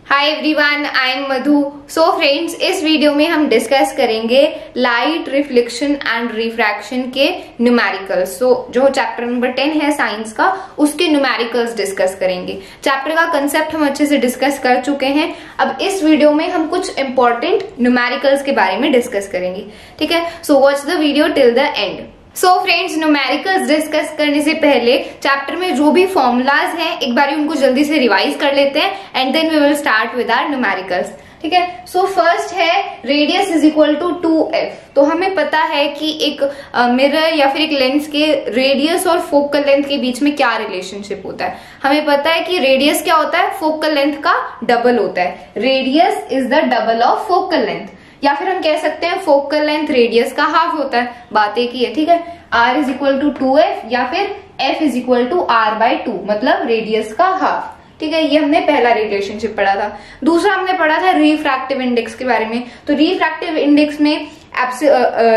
Hi everyone, I am Madhu. So friends, इस video में हम डिस्कस करेंगे लाइट रिफ्लेक्शन एंड रिफ्रैक्शन के न्यूमेरिकल्स। जो चैप्टर नंबर 10 है साइंस का, उसके न्यूमेरिकल्स डिस्कस करेंगे। चैप्टर का कंसेप्ट हम अच्छे से डिस्कस कर चुके हैं। अब इस वीडियो में हम कुछ इंपॉर्टेंट न्यूमेरिकल्स के बारे में डिस्कस करेंगे। ठीक है, so watch the video till the end. So friends, numericals discuss करने से पहले चैप्टर में जो भी फॉर्मूलाज हैं एक बार उनको जल्दी से रिवाइज कर लेते हैं and then we will start with our numericals. ठीक है, सो फर्स्ट है radius is equal to 2f। तो हमें पता है कि एक मिरर या फिर एक लेंस के रेडियस और फोकल लेंथ के बीच में क्या रिलेशनशिप होता है। हमें पता है कि रेडियस क्या होता है, फोकल लेंथ का डबल होता है। Radius is the double of focal length, या फिर हम कह सकते हैं फोकल लेंथ रेडियस का हाफ होता है। बात एक ही है। ठीक है, r is equal to 2f या फिर f is equal to r/2, मतलब रेडियस का हाफ। ठीक है, ये हमने पहला रिलेशनशिप पढ़ा था। दूसरा हमने पढ़ा था रिफ्रैक्टिव इंडेक्स के बारे में। तो रिफ्रैक्टिव इंडेक्स में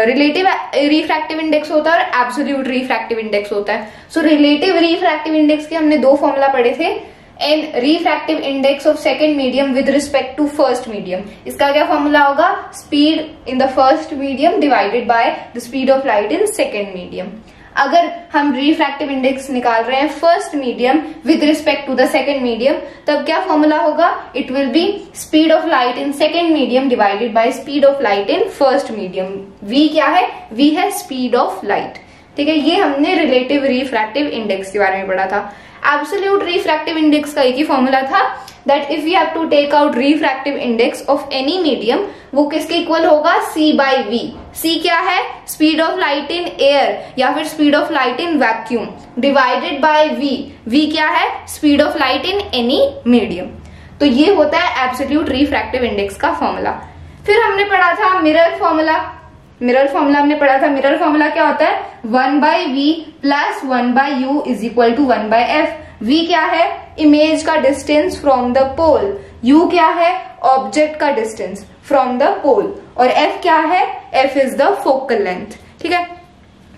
रिलेटिव रिफ्रैक्टिव इंडेक्स होता है और एब्सोल्यूट रिफ्रैक्टिव इंडेक्स होता है। सो रिलेटिव रिफ्रैक्टिव इंडेक्स के हमने दो फॉर्मूला पढ़े थे। N refractive index of second medium with respect to first medium. इसका क्या फॉर्मूला होगा, speed in the first medium divided by the speed of light in second medium. अगर हम रिफ्रैक्टिव इंडेक्स निकाल रहे हैं first medium with respect to the second medium, तब क्या फॉर्मूला होगा, it will be speed of light in second medium divided by speed of light in first medium. v क्या है, v है स्पीड ऑफ लाइट। ठीक है, ये हमने रिलेटिव रिफ्रैक्टिव इंडेक्स के बारे में पढ़ा था। एब्सोल्यूट रिफ्रैक्टिव इंडेक्स का एक ही फॉर्मूला था, that if we have to take out refractive index of any medium, वो किसके इक्वल होगा, c/v। c क्या है, speed of light in air या फिर speed of light in vacuum divided by v। v क्या है, speed of light in any medium. तो ये होता है एब्सोल्यूट रिफ्रैक्टिव इंडेक्स का फॉर्मूला। फिर हमने पढ़ा था मिरर फॉर्मूला। मिरर फॉर्मूला हमने पढ़ा था। मिरर फॉर्मूला क्या होता है, 1/v plus 1/u is equal to 1/f। v क्या है, इमेज का distance from the pole. u क्या है, ऑब्जेक्ट का डिस्टेंस फ्रॉम द पोल। और f क्या है, f is the focal length. ठीक है,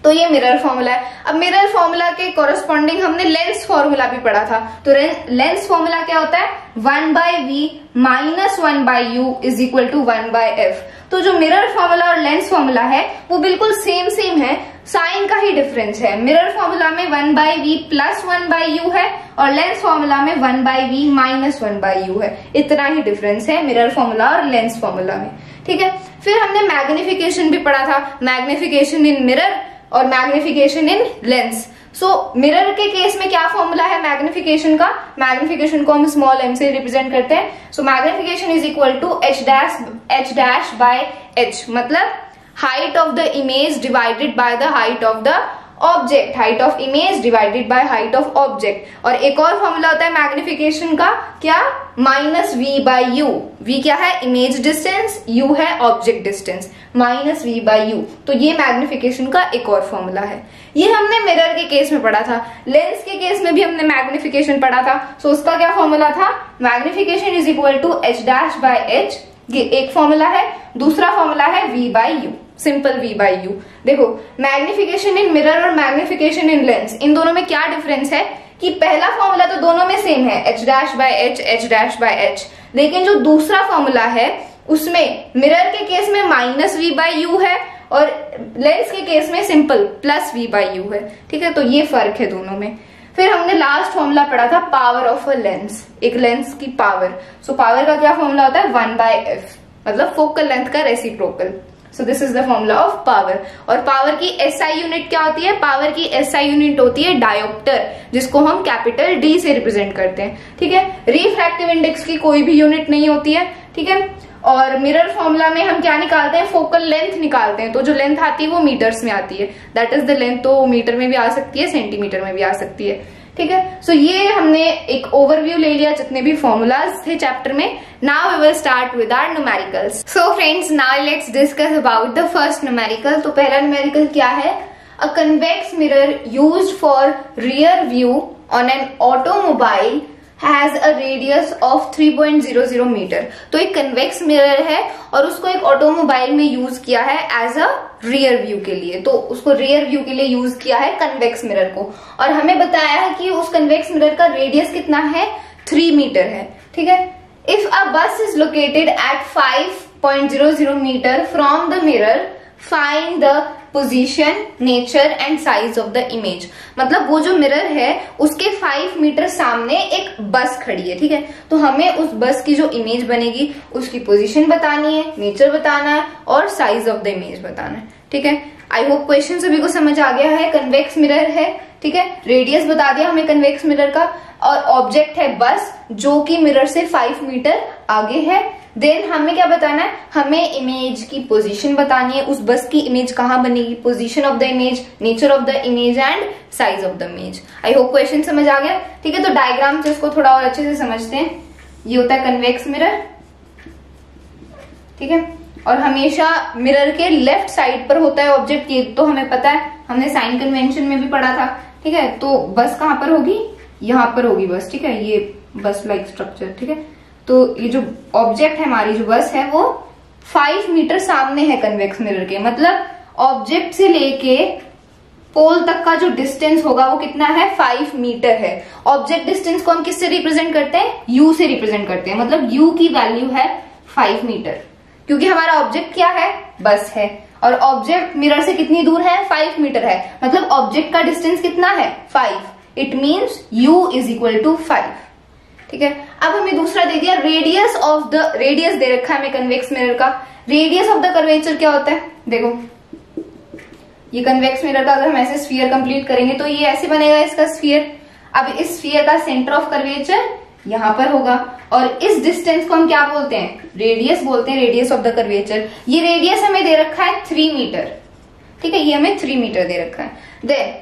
तो ये मिरर फॉर्मूला है। अब मिरर फॉर्मूला के कोरस्पॉन्डिंग हमने लेंस फॉर्मूला भी पढ़ा था। तो लेंस फॉर्मूला क्या होता है, 1/v minus 1/u is equal to 1/f। तो जो मिरर फॉर्मूला और लेंस फॉर्मूला है वो बिल्कुल सेम है, साइन का ही डिफरेंस है। मिरर फॉर्मूला में 1/v प्लस 1/u है और लेंस फॉर्मूला में 1/v माइनस 1/u है। इतना ही डिफरेंस है मिरर फॉर्मूला और लेंस फॉर्मूला में। ठीक है, फिर हमने मैग्निफिकेशन भी पढ़ा था, मैग्निफिकेशन इन मिरर और magnification in lens. So mirror के केस में क्या फॉर्मूला है मैग्निफिकेशन का, मैग्निफिकेशन को हम स्मॉल m से रिप्रेजेंट करते हैं। So magnification is equal to h' by h, मतलब height of the image divided by the height of the object, height of image divided by height of object. और एक और formula होता है magnification का, क्या, माइनस v/u। v क्या है, इमेज डिस्टेंस, u है ऑब्जेक्ट डिस्टेंस, माइनस v/u। तो ये मैग्निफिकेशन का एक और फॉर्मूला है। ये हमने मिरर के केस में पढ़ा था। लेंस के केस में भी हमने मैग्निफिकेशन पढ़ा था। सो उसका क्या फॉर्मूला था, magnification is equal to h'/h। ये एक फॉर्मूला है। दूसरा फॉर्मूला है v/u, सिंपल v/u। देखो, मैग्निफिकेशन इन मिरर और मैग्निफिकेशन इन लेंस, इन दोनों में क्या डिफरेंस है कि पहला फॉर्मूला तो दोनों में सेम है, h'/h, लेकिन जो दूसरा फॉर्मूला है उसमें मिरर के केस में माइनस v/u है और लेंस के केस में सिंपल प्लस v/u है। ठीक है, तो ये फर्क है दोनों में। फिर हमने लास्ट फॉर्मूला पढ़ा था पावर ऑफ अ लेंस, एक लेंस की पावर। सो पावर का क्या फॉर्मूला होता है, 1/f, मतलब फोकल लेंथ का reciprocal. So this is the formula of power. और पावर की SI यूनिट क्या होती है, पावर की SI यूनिट होती है डायोप्टर, जिसको हम कैपिटल D से रिप्रेजेंट करते हैं। ठीक है, रिफ्रैक्टिव इंडेक्स की कोई भी यूनिट नहीं होती है। ठीक है, और मिरर फॉर्मूला में हम क्या निकालते हैं, फोकल लेंथ निकालते हैं। तो जो लेंथ आती है वो मीटर्स में आती है, दैट इज द लेंथ। तो मीटर में भी आ सकती है, सेंटीमीटर में भी आ सकती है। ठीक है, सो ये हमने एक ओवरव्यू ले लिया जितने भी फॉर्मूलाज थे चैप्टर में। Now we will start with our numericals. So friends, now let's discuss about the first numerical. तो पहला न्यूमेरिकल क्या है, a convex mirror used for rear view on an automobile has a radius of 3.00 metre. तो एक convex mirror है और उसको एक ऑटोमोबाइल में यूज किया है एज अ रियर व्यू के लिए। तो उसको रियर व्यू के लिए यूज किया है कन्वेक्स मिरर को, और हमें बताया है कि उस कन्वेक्स मिरर का रेडियस कितना है, 3 मीटर है। ठीक है, if a bus is located at 5.00 metre from the mirror, find the position, nature and size of the image. मतलब वो जो मिरर है उसके 5 मीटर सामने एक बस खड़ी है, ठीक है। तो हमें उस बस की जो इमेज बनेगी उसकी पोजीशन बतानी है, नेचर बताना है और साइज ऑफ द इमेज बताना है, ठीक है। आई होप क्वेश्चन सभी को समझ आ गया है। कन्वेक्स मिरर है, ठीक है, रेडियस बता दिया हमें कन्वेक्स मिरर का, और ऑब्जेक्ट है बस जो कि मिरर से 5 मीटर आगे है। देन हमें क्या बताना है, हमें इमेज की पोजीशन बतानी है, उस बस की इमेज कहाँ बनेगी, position of the image, nature of the image and size of the image. I hope question समझ आ गया, ठीक है। तो डायग्राम से इसको थोड़ा और अच्छे से समझते हैं। ये होता है कन्वेक्स मिरर, ठीक है, और हमेशा मिरर के लेफ्ट साइड पर होता है ऑब्जेक्ट, ये तो हमें पता है, हमने साइन कन्वेंशन में भी पढ़ा था, ठीक है। तो बस कहाँ पर होगी, यहाँ पर होगी बस, ठीक है, ये बस लाइक स्ट्रक्चर, ठीक है। तो ये जो ऑब्जेक्ट है, हमारी जो बस है, वो 5 मीटर सामने है कन्वेक्स मिरर के। मतलब ऑब्जेक्ट से लेके पोल तक का जो डिस्टेंस होगा वो कितना है, 5 मीटर है। ऑब्जेक्ट डिस्टेंस को हम किससे रिप्रेजेंट करते हैं, यू से रिप्रेजेंट करते हैं। मतलब यू की वैल्यू है 5 मीटर, क्योंकि हमारा ऑब्जेक्ट क्या है, बस है, और ऑब्जेक्ट मिरर से कितनी दूर है, 5 मीटर है। मतलब ऑब्जेक्ट का डिस्टेंस कितना है, 5। It means u is equal to 5, ठीक है। अब हमें दूसरा दे दिया रेडियस ऑफ द, रेडियस दे रखा है हमें कन्वेक्स मिरर का। रेडियस ऑफ द कर्वेचर क्या होता है, देखो ये कन्वेक्स मिरर का अगर हम ऐसे स्फीयर कंप्लीट करेंगे तो ये ऐसे बनेगा इसका स्फीयर। अब इस स्फीयर का सेंटर ऑफ कर्वेचर यहां पर होगा, और इस डिस्टेंस को हम क्या बोलते हैं, रेडियस बोलते हैं, रेडियस ऑफ द कर्वेचर। ये रेडियस हमें दे रखा है 3 मीटर, ठीक है, ये हमें 3 मीटर दे रखा है। देन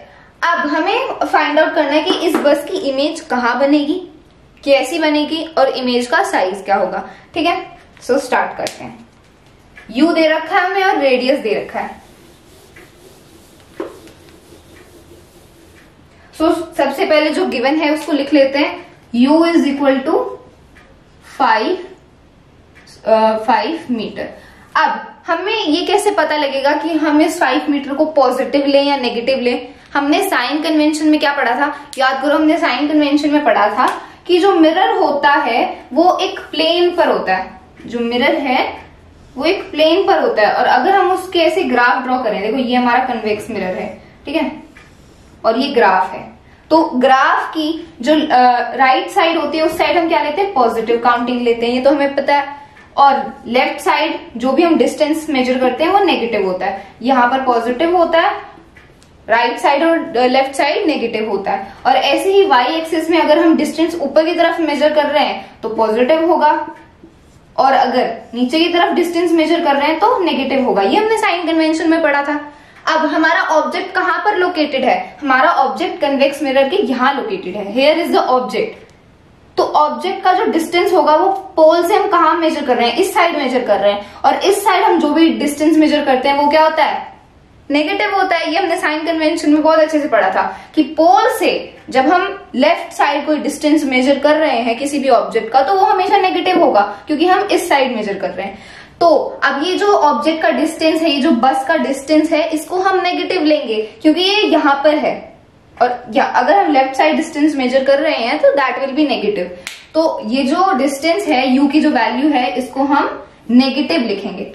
अब हमें फाइंड आउट करना है कि इस बस की इमेज कहाँ बनेगी, कैसी बनेगी, और इमेज का साइज क्या होगा, ठीक है। सो स्टार्ट करते हैं। u दे रखा है हमें और रेडियस दे रखा है। सबसे पहले जो गिवन है उसको लिख लेते हैं। u is equal to 5 metre. अब हमें ये कैसे पता लगेगा कि हम इस 5 मीटर को पॉजिटिव लें या नेगेटिव लें। हमने साइन कन्वेंशन में क्या पढ़ा था, याद करो, हमने साइन कन्वेंशन में पढ़ा था कि जो मिरर होता है वो एक प्लेन पर होता है। जो मिरर है वो एक प्लेन पर होता है, और अगर हम उसके ऐसे ग्राफ ड्रॉ करें, देखो ये हमारा कन्वेक्स मिरर है, ठीक है, और ये ग्राफ है। तो ग्राफ की जो राइट साइड होती है उस साइड हम क्या लेते हैं, पॉजिटिव काउंटिंग लेते हैं, ये तो हमें पता है। और लेफ्ट साइड जो भी हम डिस्टेंस मेजर करते हैं वो नेगेटिव होता है। यहाँ पर पॉजिटिव होता है, राइट साइड और लेफ्ट साइड नेगेटिव होता है। और ऐसे ही वाई एक्सिस में अगर हम डिस्टेंस ऊपर की तरफ मेजर कर रहे हैं तो पॉजिटिव होगा, और अगर नीचे की तरफ डिस्टेंस मेजर कर रहे हैं तो नेगेटिव होगा। ये हमने साइन कन्वेंशन में पढ़ा था। अब हमारा ऑब्जेक्ट कहां पर लोकेटेड है, हमारा ऑब्जेक्ट कन्वेक्स मिरर के यहां लोकेटेड है। Here is the object. तो ऑब्जेक्ट का जो डिस्टेंस होगा वो पोल से हम कहां मेजर कर रहे हैं, इस साइड मेजर कर रहे हैं, और इस साइड हम जो भी डिस्टेंस मेजर करते हैं वो क्या होता है, नेगेटिव होता है। ये हमने साइन कन्वेंशन में बहुत अच्छे से पढ़ा था कि पोल से जब हम लेफ्ट साइड कोई डिस्टेंस मेजर कर रहे हैं किसी भी ऑब्जेक्ट का तो वो हमेशा नेगेटिव होगा, क्योंकि हम इस साइड मेजर कर रहे हैं। तो अब ये जो ऑब्जेक्ट का डिस्टेंस है, ये जो बस का डिस्टेंस है, इसको हम नेगेटिव लेंगे क्योंकि ये यहाँ पर है, और या अगर हम लेफ्ट साइड डिस्टेंस मेजर कर रहे हैं तो दैट विल बी नेगेटिव। तो ये जो डिस्टेंस है, यू की जो वैल्यू है, इसको हम नेगेटिव लिखेंगे।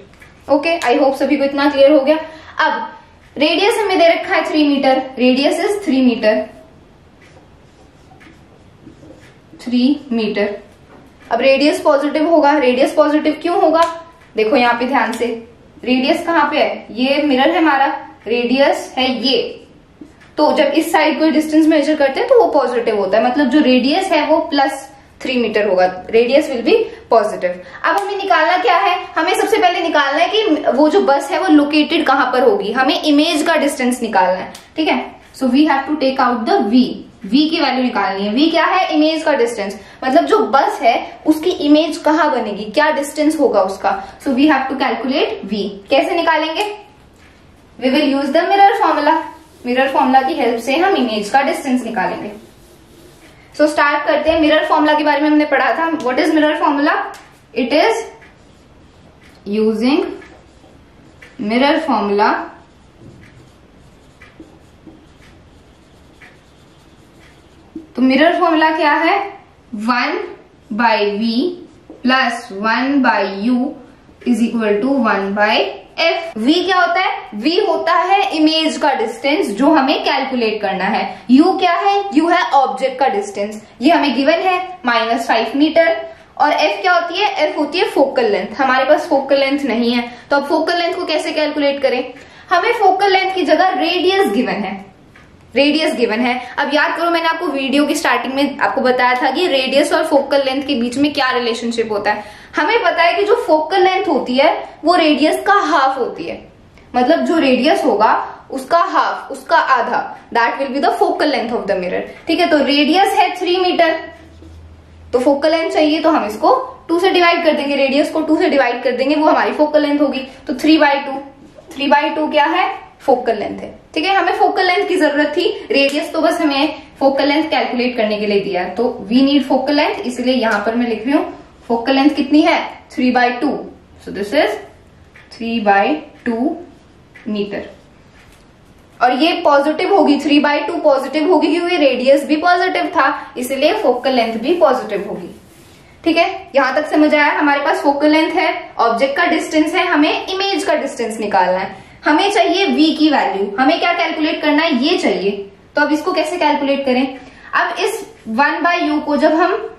ओके, आई होप सभी को इतना क्लियर हो गया। अब रेडियस हमें दे रखा है 3 metre, radius is 3 metre, 3 metre. अब रेडियस पॉजिटिव होगा। रेडियस पॉजिटिव क्यों होगा, देखो यहाँ पे ध्यान से, रेडियस कहाँ पे है, ये मिरर है हमारा, रेडियस है ये। तो जब इस साइड कोई डिस्टेंस मेजर करते हैं तो वो पॉजिटिव होता है, मतलब जो रेडियस है वो +3 मीटर होगा, रेडियस विल बी पॉजिटिव। अब हमें निकालना क्या है, हमें सबसे पहले निकालना है कि वो जो बस है वो लोकेटेड कहां पर होगी। हमें इमेज का डिस्टेंस निकालना है, ठीक है। So we have to take out the v की वैल्यू निकालनी है। v क्या है, इमेज का डिस्टेंस, मतलब जो बस है उसकी इमेज कहां बनेगी, क्या डिस्टेंस होगा उसका। So we have to calculate v। कैसे निकालेंगे, we will use the mirror formula. Mirror formula की हेल्प से हम इमेज का डिस्टेंस निकालेंगे। सो स्टार्ट करते हैं। मिरर फॉर्मूला के बारे में हमने पढ़ा था। What is mirror formula, it is using mirror formula तो मिरर फॉर्मूला क्या है, 1/v plus 1/u is equal to 1/f। v क्या होता है? v होता है इमेज का डिस्टेंस जो हमें कैलकुलेट करना है। u क्या है? u है ऑब्जेक्ट का डिस्टेंस, ये हमें गिवन है -5 मीटर। और f क्या होती है? f होती है फोकल लेंथ। हमारे पास फोकल लेंथ नहीं है, तो अब फोकल लेंथ को कैसे कैलकुलेट करें? हमें फोकल लेंथ की जगह रेडियस गिवन है, रेडियस गिवन है। अब याद करो, मैंने आपको वीडियो की स्टार्टिंग में आपको बताया था कि रेडियस और फोकल लेंथ के बीच में क्या रिलेशनशिप होता है। हमें पता है कि जो फोकल लेंथ होती है वो रेडियस का हाफ होती है, मतलब जो रेडियस होगा उसका हाफ, उसका आधा, that will be the focal length of the mirror. ठीक है, तो रेडियस है 3 मीटर, तो फोकल लेंथ चाहिए तो हम इसको 2 से डिवाइड कर देंगे, रेडियस को 2 से डिवाइड कर देंगे, वो हमारी फोकल लेंथ होगी। तो 3/2, 3/2 क्या है? फोकल लेंथ है। ठीक है, हमें फोकल लेंथ की जरूरत थी, रेडियस तो बस हमें फोकल लेंथ कैलकुलेट करने के लिए दिया है, तो वी नीड फोकल लेंथ, इसलिए यहां पर मैं लिख रही हूं फोकल लेंथ कितनी है? 3/2। So this is 3/2 metre. और ये पॉजिटिव होगी, 3/2 पॉजिटिव होगी क्योंकि रेडियस भी पॉजिटिव था, इसलिए फोकल लेंथ भी पॉजिटिव होगी। ठीक है, यहां तक समझ आया? हमारे पास फोकल लेंथ है, ऑब्जेक्ट का डिस्टेंस है, हमें इमेज का डिस्टेंस निकालना है। हमें चाहिए v की वैल्यू, हमें क्या कैलकुलेट करना है? ये चाहिए। तो अब इसको कैसे कैलकुलेट करें? अब इस 1/u को जब हम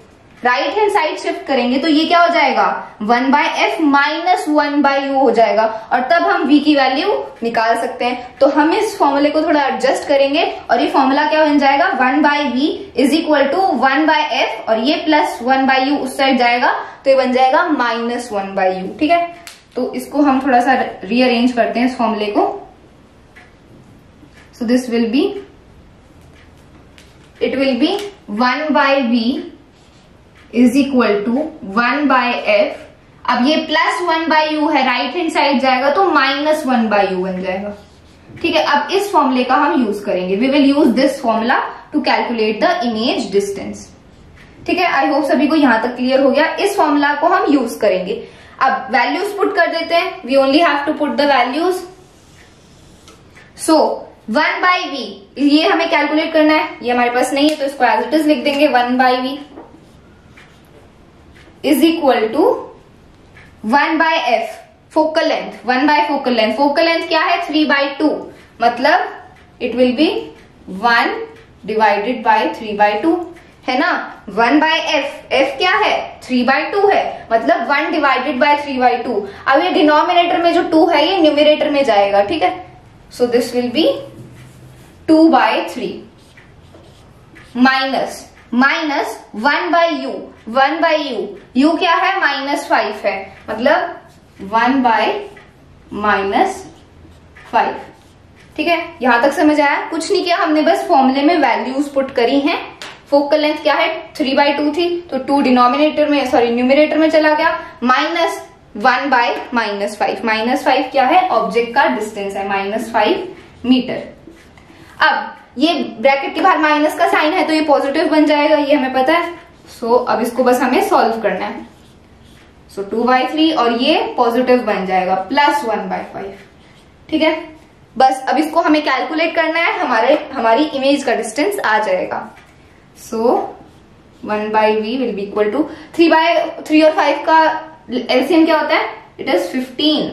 राइट हैंड साइड शिफ्ट करेंगे तो ये क्या हो जाएगा? 1/f माइनस 1/u हो जाएगा, और तब हम v की वैल्यू निकाल सकते हैं। तो हम इस फॉर्मूले को थोड़ा एडजस्ट करेंगे और ये फॉर्मूला क्या बन जाएगा? 1/v is equal to 1/f, और ये प्लस 1/u उस साइड जाएगा तो ये बन जाएगा -1/u। ठीक है, तो इसको हम थोड़ा सा रीअरेंज करते हैं इस फॉर्मूले को। So this will be, it will be 1/v is equal to 1/f। अब ये प्लस 1/u है, राइट हैंड साइड जाएगा तो -1/u बन जाएगा। ठीक है, अब इस फॉर्मूले का हम यूज करेंगे, we will use this formula to calculate the image distance. ठीक है, आई होप सभी को यहां तक क्लियर हो गया। इस फॉर्मूला को हम यूज करेंगे। अब वैल्यूज पुट कर देते हैं, we only have to put the values. So 1/v ये हमें कैलकुलेट करना है, ये हमारे पास नहीं है तो इसको एज इट इज लिख देंगे। 1/v is equal to 1/f focal length, 1/फोकल लेंथ। फोकल लेंथ क्या है? 3/2, मतलब it will be 1 divided by 3/2 है ना। 1/f, f क्या है? 3/2 है, मतलब 1 डिवाइडेड बाय 3/2। अब ये डिनोमिनेटर में जो 2 है ये न्यूमरेटर में जाएगा। ठीक है, so this will B 2/3 minus 1/u, 1/u, u क्या है? -5 है, मतलब 1/-5। ठीक है, यहां तक समझ आया? कुछ नहीं किया हमने, बस फॉर्मूले में वैल्यूज पुट करी हैं। फोकल लेंथ क्या है? 3/2 थी, तो 2 डिनोमिनेटर में, सॉरी न्यूमरेटर में चला गया, माइनस 1/-5। -5 क्या है? ऑब्जेक्ट का डिस्टेंस है, -5 मीटर। अब ये ब्रैकेट के बाहर माइनस का साइन है तो ये पॉजिटिव बन जाएगा, ये हमें पता है। सो अब इसको बस हमें सॉल्व करना है। सो 2/3 और ये पॉजिटिव बन जाएगा, प्लस 1/5। ठीक है, बस अब इसको हमें कैलकुलेट करना है, हमारी इमेज का डिस्टेंस आ जाएगा। So 1/v will be equal to 3 और 5 का एलसीएम क्या होता है? It is 15।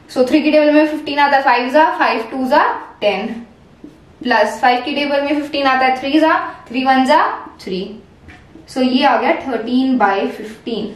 सो 3 की टेबल में 15 आता है, 5 जा 5, 2 जा 10, प्लस 5 की टेबल में 15 आता है, 3 जा 3, 1 जा 3। सो ये आ गया 13/15।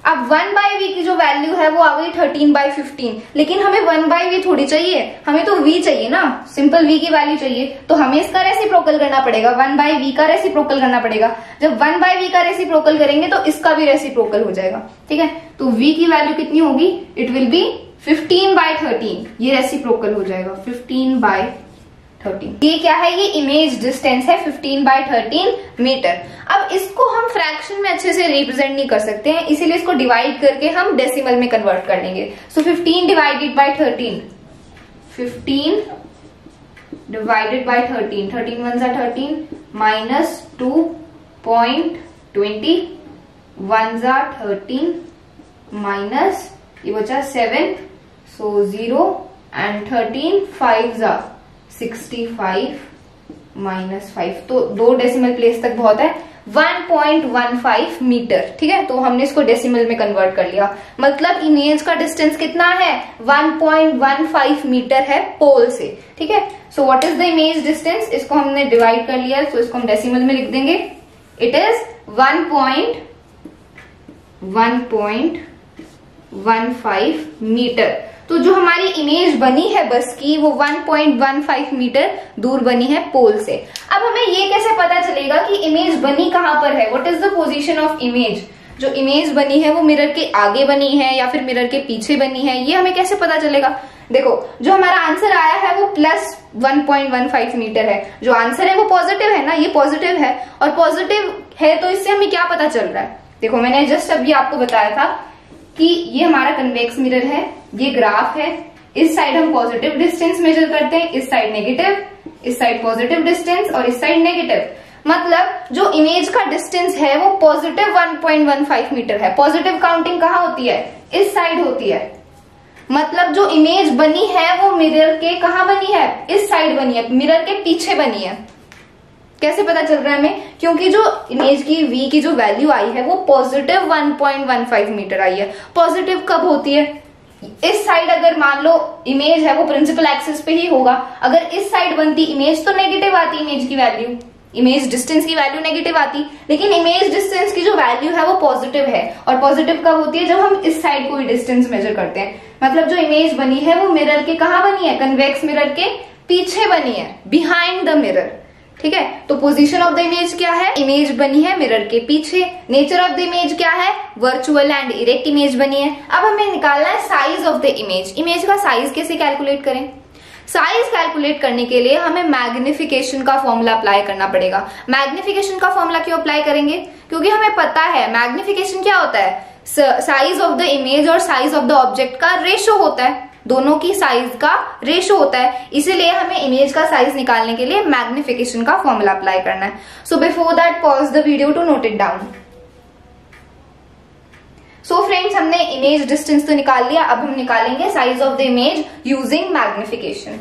अब 1/v की जो वैल्यू है वो आ गई 13/15, लेकिन हमें 1/v थोड़ी चाहिए, हमें तो v चाहिए ना, सिंपल v की वैल्यू चाहिए। तो हमें इसका रेसिप्रोकल करना पड़ेगा, 1/v का रेसिप्रोकल करना पड़ेगा। जब 1/v का रेसिप्रोकल करेंगे तो इसका भी रेसिप्रोकल हो जाएगा। ठीक है, तो v की वैल्यू कितनी होगी? इट विल बी 15/13, ये रेसिप्रोकल हो जाएगा 15/13। ये क्या है? ये इमेज डिस्टेंस है 15/13 मीटर। अब इसको हम फ्रैक्शन में अच्छे से रिप्रेजेंट नहीं कर सकते हैं, इसीलिए इसको डिवाइड करके हम डेसिमल में कन्वर्ट कर लेंगे। सो 15 डिवाइडेड बाय 13, 15 डिवाइडेड बाय 13, 13 1 जा 13, माइनस 2.20, 1 जा 13, माइनस ये बचा 7, सो 0 एंड 13, 5 जा 65 -5। तो 2 डेसिमल प्लेस तक बहुत है, 1.15 मीटर। ठीक है, तो हमने इसको डेसिमल में कन्वर्ट कर लिया, मतलब इमेज का डिस्टेंस कितना है 1.15 मीटर है पोल से। ठीक है, so what is the image distance, इसको हमने डिवाइड कर लिया, तो इसको हम डेसिमल में लिख देंगे। It is 1.15 metre. तो जो हमारी इमेज बनी है बस की वो 1.15 मीटर दूर बनी है पोल से। अब हमें ये कैसे पता चलेगा कि इमेज बनी कहां पर है, what is the position of image. जो इमेज बनी है वो मिरर के आगे बनी है या फिर मिरर के पीछे बनी है, ये हमें कैसे पता चलेगा। देखो जो हमारा आंसर आया है वो प्लस 1.15 मीटर है, जो आंसर है वो पॉजिटिव है ना, ये पॉजिटिव है, और पॉजिटिव है तो इससे हमें क्या पता चल रहा है। देखो मैंने जस्ट अभी आपको बताया था कि ये हमारा कन्वेक्स मिरर है, ये ग्राफ है, इस साइड हम पॉजिटिव डिस्टेंस मेजर करते हैं, इस साइड नेगेटिव, इस साइड पॉजिटिव डिस्टेंस और इस साइड नेगेटिव। मतलब जो इमेज का डिस्टेंस है वो पॉजिटिव 1.15 मीटर है। पॉजिटिव काउंटिंग कहाँ होती है, इस साइड होती है। मतलब जो इमेज बनी है वो मिरर के कहाँ बनी है, इस साइड बनी है, मिरर के पीछे बनी है। कैसे पता चल रहा है हमें, क्योंकि जो इमेज की v की जो वैल्यू आई है वो पॉजिटिव 1.15 मीटर आई है। पॉजिटिव कब होती है, इस साइड अगर मान लो इमेज है वो प्रिंसिपल एक्सिस पे ही होगा। अगर इस साइड बनती इमेज तो नेगेटिव आती इमेज की वैल्यू, इमेज डिस्टेंस की वैल्यू नेगेटिव आती, लेकिन इमेज डिस्टेंस की जो वैल्यू है वो पॉजिटिव है। और पॉजिटिव कब होती है, जब हम इस साइड कोई डिस्टेंस मेजर करते हैं। मतलब जो इमेज बनी है वो मिरर के कहाँ बनी है, कन्वेक्स मिरर के पीछे बनी है, बिहाइंड द मिरर। ठीक है, तो पोजीशन ऑफ द इमेज क्या है, इमेज बनी है मिरर के पीछे। नेचर ऑफ द इमेज क्या है, वर्चुअल एंड इरेक्ट इमेज बनी है। अब हमें निकालना है size of the image. Image का साइज कैसे कैलकुलेट करें, साइज कैलकुलेट करने के लिए हमें मैग्निफिकेशन का फॉर्मूला अप्लाई करना पड़ेगा। मैग्निफिकेशन का फॉर्मूला क्यों अप्लाई करेंगे, क्योंकि हमें पता है मैग्निफिकेशन क्या होता है, साइज ऑफ द इमेज और साइज ऑफ द ऑब्जेक्ट का रेशो होता है, दोनों की साइज का रेशो होता है। इसीलिए हमें इमेज का साइज निकालने के लिए मैग्निफिकेशन का फॉर्मूला अप्लाई करना है। So before that pause the video to note it down. So friends, हमने इमेज डिस्टेंस तो निकाल लिया, अब हम निकालेंगे size of the image using magnification.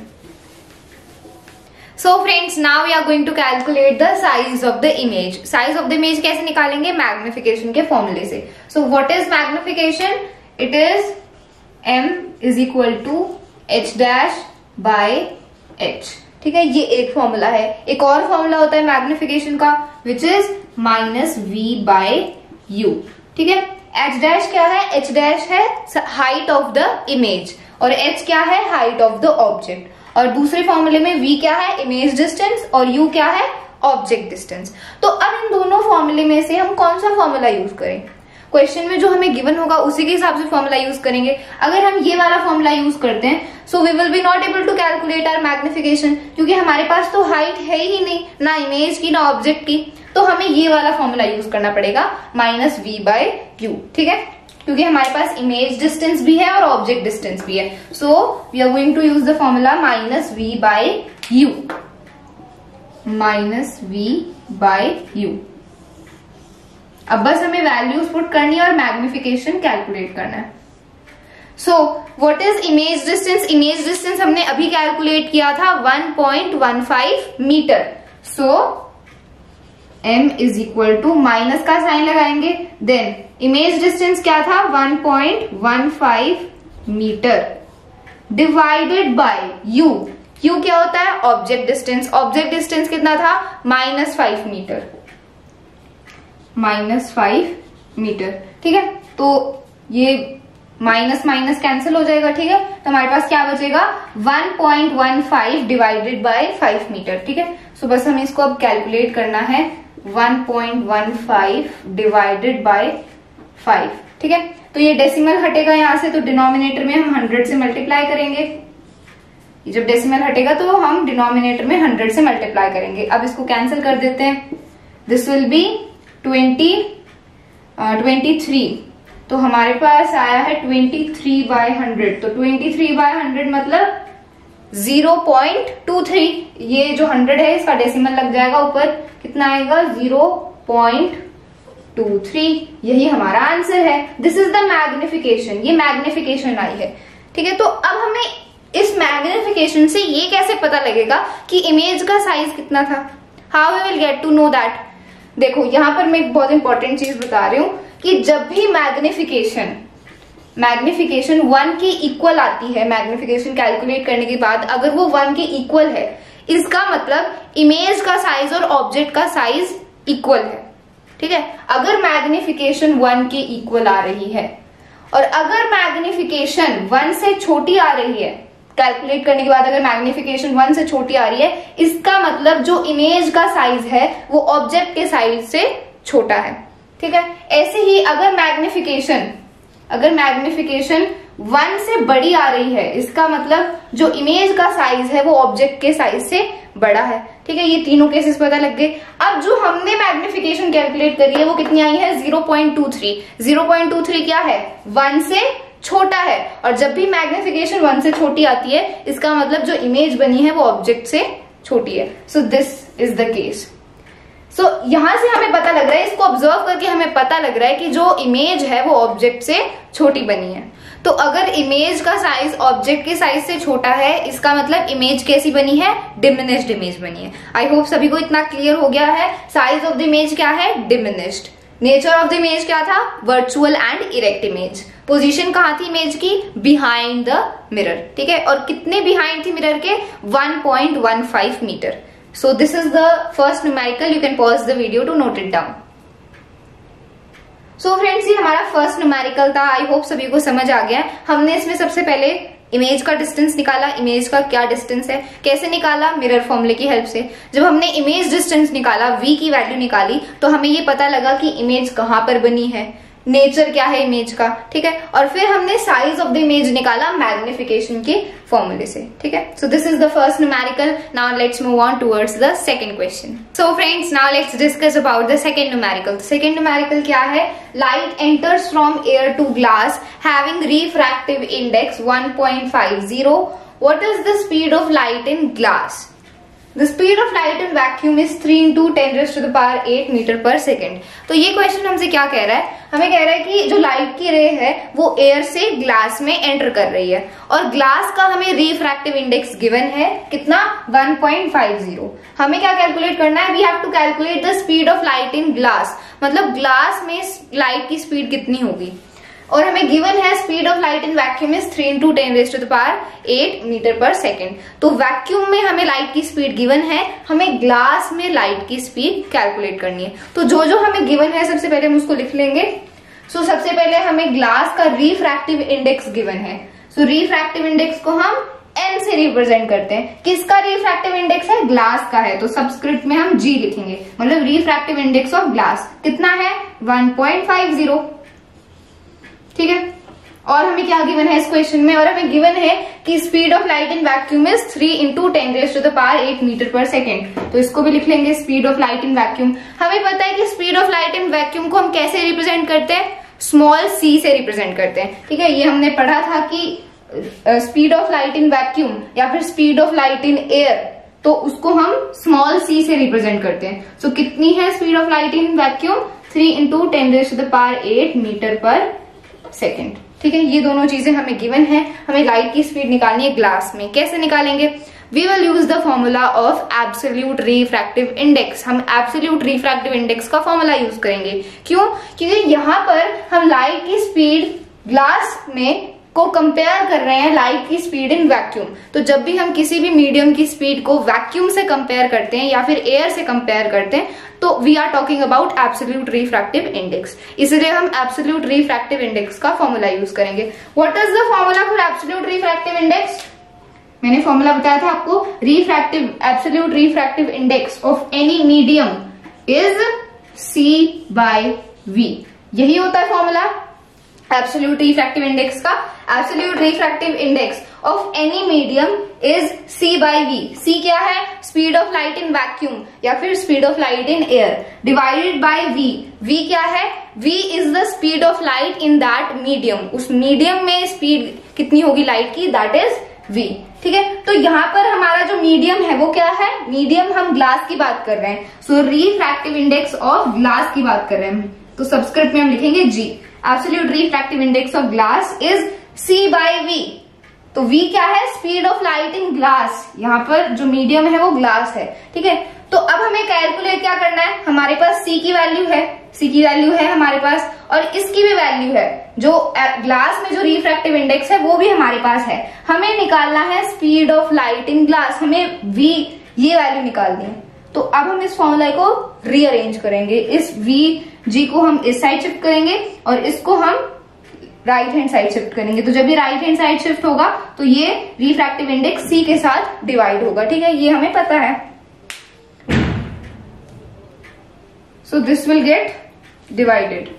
So friends, now we are going to calculate the size of the image. Size of the image कैसे निकालेंगे, magnification के फॉर्मूले से। So what is magnification, it is m is equal to h dash by h। ठीक है, ये एक formula है। एक और फॉर्मूला होता है मैग्निफिकेशन का which is minus v by u। ठीक है, h डैश क्या है, h डैश है हाइट ऑफ द इमेज और h क्या है, हाइट ऑफ द ऑब्जेक्ट। और दूसरे फॉर्मूले में v क्या है, इमेज डिस्टेंस, और u क्या है, ऑब्जेक्ट डिस्टेंस। तो अब इन दोनों फॉर्मूले में से हम कौन सा फॉर्मूला यूज करें, क्वेश्चन में जो हमें गिवन होगा उसी के हिसाब से फॉर्मूला यूज करेंगे। अगर हम ये वाला फॉर्मूला यूज करते हैं so we will be not able to calculate our magnification, क्योंकि हमारे पास तो हाइट है ही नहीं, ना इमेज की ना ऑब्जेक्ट की। तो हमें ये वाला फॉर्मूला यूज करना पड़ेगा माइनस v बाय u। ठीक है, क्योंकि हमारे पास इमेज डिस्टेंस भी है और ऑब्जेक्ट डिस्टेंस भी है। So we are going to use the formula minus v by u, minus v by u। अब बस हमें वैल्यूज पुट करनी है और मैग्निफिकेशन कैलकुलेट करना है। So what is image distance, image distance हमने अभी कैलकुलेट किया था 1.15 metre. So m is equal to minus का साइन लगाएंगे, देन इमेज डिस्टेंस क्या था 1.15 metre divided by u। u क्या होता है, ऑब्जेक्ट डिस्टेंस। ऑब्जेक्ट डिस्टेंस कितना था, -5 मीटर, -5 मीटर। ठीक है, तो ये माइनस माइनस कैंसिल हो जाएगा। ठीक है, तो हमारे पास क्या बचेगा 1.15 डिवाइडेड बाय 5 मीटर। ठीक है, सो बस हमें इसको अब कैलकुलेट करना है 1.15 डिवाइडेड बाय 5। ठीक है, तो ये डेसिमल हटेगा यहां से, तो डिनोमिनेटर में हम 100 से मल्टीप्लाई करेंगे। जब डेसिमल हटेगा तो हम डिनोमिनेटर में 100 से मल्टीप्लाई करेंगे। अब इसको कैंसिल कर देते हैं, दिस विल बी 23। तो हमारे पास आया है 23/100। तो 23/100 मतलब 0.23। ये जो 100 है इसका डेसिमल लग जाएगा ऊपर, कितना आएगा 0.23। यही हमारा आंसर है। दिस इज द मैग्निफिकेशन, ये मैग्निफिकेशन आई है। ठीक है, तो अब हमें इस मैग्निफिकेशन से ये कैसे पता लगेगा कि इमेज का साइज कितना था, how we will get to know that. देखो यहाँ पर मैं एक बहुत इंपॉर्टेंट चीज बता रही हूं कि जब भी मैग्निफिकेशन 1 के इक्वल आती है, मैग्निफिकेशन कैलकुलेट करने के बाद अगर वो 1 के इक्वल है, इसका मतलब इमेज का साइज और ऑब्जेक्ट का साइज इक्वल है। ठीक है, अगर मैग्निफिकेशन 1 के इक्वल आ रही है और अगर मैग्निफिकेशन 1 से छोटी आ रही है, कैलकुलेट करने के बाद अगर मैग्निफिकेशन 1 से छोटी आ रही है, इसका मतलब जो इमेज का साइज है वो ऑब्जेक्ट के साइज से छोटा है। ठीक है, ऐसे ही अगर मैग्निफिकेशन 1 से बड़ी आ रही है, इसका मतलब जो इमेज का साइज है वो ऑब्जेक्ट के साइज से बड़ा है। ठीक है, ये तीनों केसेस पता लग गए। अब जो हमने मैग्निफिकेशन कैलकुलेट करी है वो कितनी आई है? 0.23। 0.23 क्या है? 1 से छोटा है, और जब भी मैग्निफिकेशन 1 से छोटी आती है, इसका मतलब जो इमेज बनी है वो ऑब्जेक्ट से छोटी है। So this is the case. So यहां से हमें पता लग रहा है, इसको ऑब्जर्व करके हमें पता लग रहा है कि जो इमेज है वो ऑब्जेक्ट से छोटी बनी है। तो अगर इमेज का साइज ऑब्जेक्ट के साइज से छोटा है, इसका मतलब इमेज कैसी बनी है? डिमिनिश्ड इमेज बनी है। आई होप सभी को इतना क्लियर हो गया है। साइज ऑफ द इमेज क्या है? Diminished. Nature of the image क्या था? Virtual and erect image. Position कहाँ थी इमेज की? Behind the mirror. ठीक है, और कितने बिहाइंड थी मिरर के? 1.15 metre. So this is the first numerical. You can pause the video to note it down. So friends, ये हमारा फर्स्ट न्यूमेरिकल था। आई होप सभी को समझ आ गया। हमने इसमें सबसे पहले इमेज का डिस्टेंस निकाला। इमेज का क्या डिस्टेंस है, कैसे निकाला? मिरर फॉर्मूले की हेल्प से। जब हमने इमेज डिस्टेंस निकाला, v की वैल्यू निकाली, तो हमें ये पता लगा कि इमेज कहाँ पर बनी है, नेचर क्या है इमेज का। ठीक है, और फिर हमने साइज ऑफ द इमेज निकाला मैग्निफिकेशन के फॉर्मूले से। ठीक है, so this is the first numerical. Now let's move on towards the second question. So friends, now let's discuss about the second numerical. Second numerical क्या है? Light enters from air to glass having refractive index 1.50. What is the speed of light in glass? The speed of light in vacuum is 3 into 10⁸ metre per second. तो ये question हमसे क्या कह रहा है? हमें कह रहा है कि जो लाइट की रे है वो एयर से ग्लास में एंटर कर रही है, और ग्लास का हमें रिफ्रैक्टिव इंडेक्स गिवन है कितना? 1.50। हमें क्या कैलकुलेट करना है? We have to calculate the speed of light in glass. मतलब ग्लास में लाइट की स्पीड कितनी होगी, और हमें गिवन है speed of light in vacuum is 3 into 10⁸ metre per second. तो वैक्यूम में हमें लाइट की स्पीड गिवन है, हमें ग्लास में लाइट की स्पीड कैलकुलेट करनी है। तो जो जो हमें गिवन है सबसे पहले हम उसको लिख लेंगे। सो सबसे पहले हमें ग्लास का रिफ्रैक्टिव इंडेक्स गिवन है। सो रिफ्रैक्टिव इंडेक्स को हम n से रिप्रेजेंट करते हैं। किसका रिफ्रैक्टिव इंडेक्स है? ग्लास का है, तो सबस्क्रिप्ट में हम g लिखेंगे। मतलब रिफ्रैक्टिव इंडेक्स ऑफ ग्लास कितना है? 1.50। ठीक है, और हमें क्या गिवन है इस क्वेश्चन में? और हमें गिवन है कि speed of light in vacuum is 3 into 10⁸ metre per second. तो इसको भी लिख लेंगे, speed of light in vacuum. हमें पता है कि speed of light in vacuum को हम कैसे रिप्रेजेंट करते हैं? स्मॉल c से रिप्रेजेंट करते हैं। ठीक है, ये हमने पढ़ा था कि speed of light in vacuum या फिर speed of light in air, तो उसको हम स्मॉल c से रिप्रेजेंट करते हैं। सो कितनी है speed of light in vacuum? 3 into 10⁸ metre per second. ठीक है, ये दोनों चीजें हमें गिवन है। हमें लाइट की स्पीड निकालनी है ग्लास में। कैसे निकालेंगे? We will use the formula of absolute refractive index. हम एब्सोल्यूट रिफ्रैक्टिव इंडेक्स का फॉर्मूला यूज करेंगे। क्यों? क्योंकि यहाँ पर हम लाइट की स्पीड ग्लास में को कंपेयर कर रहे हैं लाइट की स्पीड इन वैक्यूम। तो जब भी हम किसी भी मीडियम की स्पीड को वैक्यूम से कंपेयर करते हैं या फिर एयर से कंपेयर करते हैं, तो we are talking about absolute refractive index. इसलिए हम एब्सोल्यूट रिफ्रैक्टिव इंडेक्स का फॉर्मूला यूज करेंगे। What is the formula for absolute refractive index? मैंने फॉर्मूला बताया था आपको। Absolute refractive index of any medium is c/v। यही होता है फॉर्मूला एब्सोल्यूट रिफ्रैक्टिव इंडेक्स का। Absolute refractive index of any medium is c/v। c क्या है? Speed of light in vacuum या फिर speed of light in air divided by v। v क्या है? v is the speed of light in that medium. उस medium में speed कितनी होगी लाइट की? That is v। ठीक है, तो यहाँ पर हमारा जो मीडियम है वो क्या है? मीडियम हम ग्लास की बात कर रहे हैं। सो रिफ्रैक्टिव इंडेक्स ऑफ ग्लास की बात कर रहे हैं, तो सबस्क्रिप्ट में हम लिखेंगे g। Absolute refractive index of glass is c/v। तो v क्या है? Speed of light in glass. यहाँ पर जो मीडियम है वो ग्लास है। ठीक है, तो तो अब हमें कैलकुलेट क्या करना है, हमारे पास C की वैल्यू है हमारे पास, और इसकी भी वैल्यू है, जो ग्लास में जो रिफ्रैक्टिव इंडेक्स है वो भी हमारे पास है। हमें निकालना है speed of light in glass, हमें V ये वैल्यू निकालनी है। तो अब हम इस फॉर्मूला को रीअरेंज करेंगे, इस VG को हम इस साइड शिफ्ट करेंगे और इसको हम राइट हैंड साइड शिफ्ट करेंगे। तो जब ये राइट हैंड साइड शिफ्ट होगा तो ये रिफ्रैक्टिव इंडेक्स C के साथ डिवाइड होगा, ठीक है, ये हमें पता है। So this will get divided.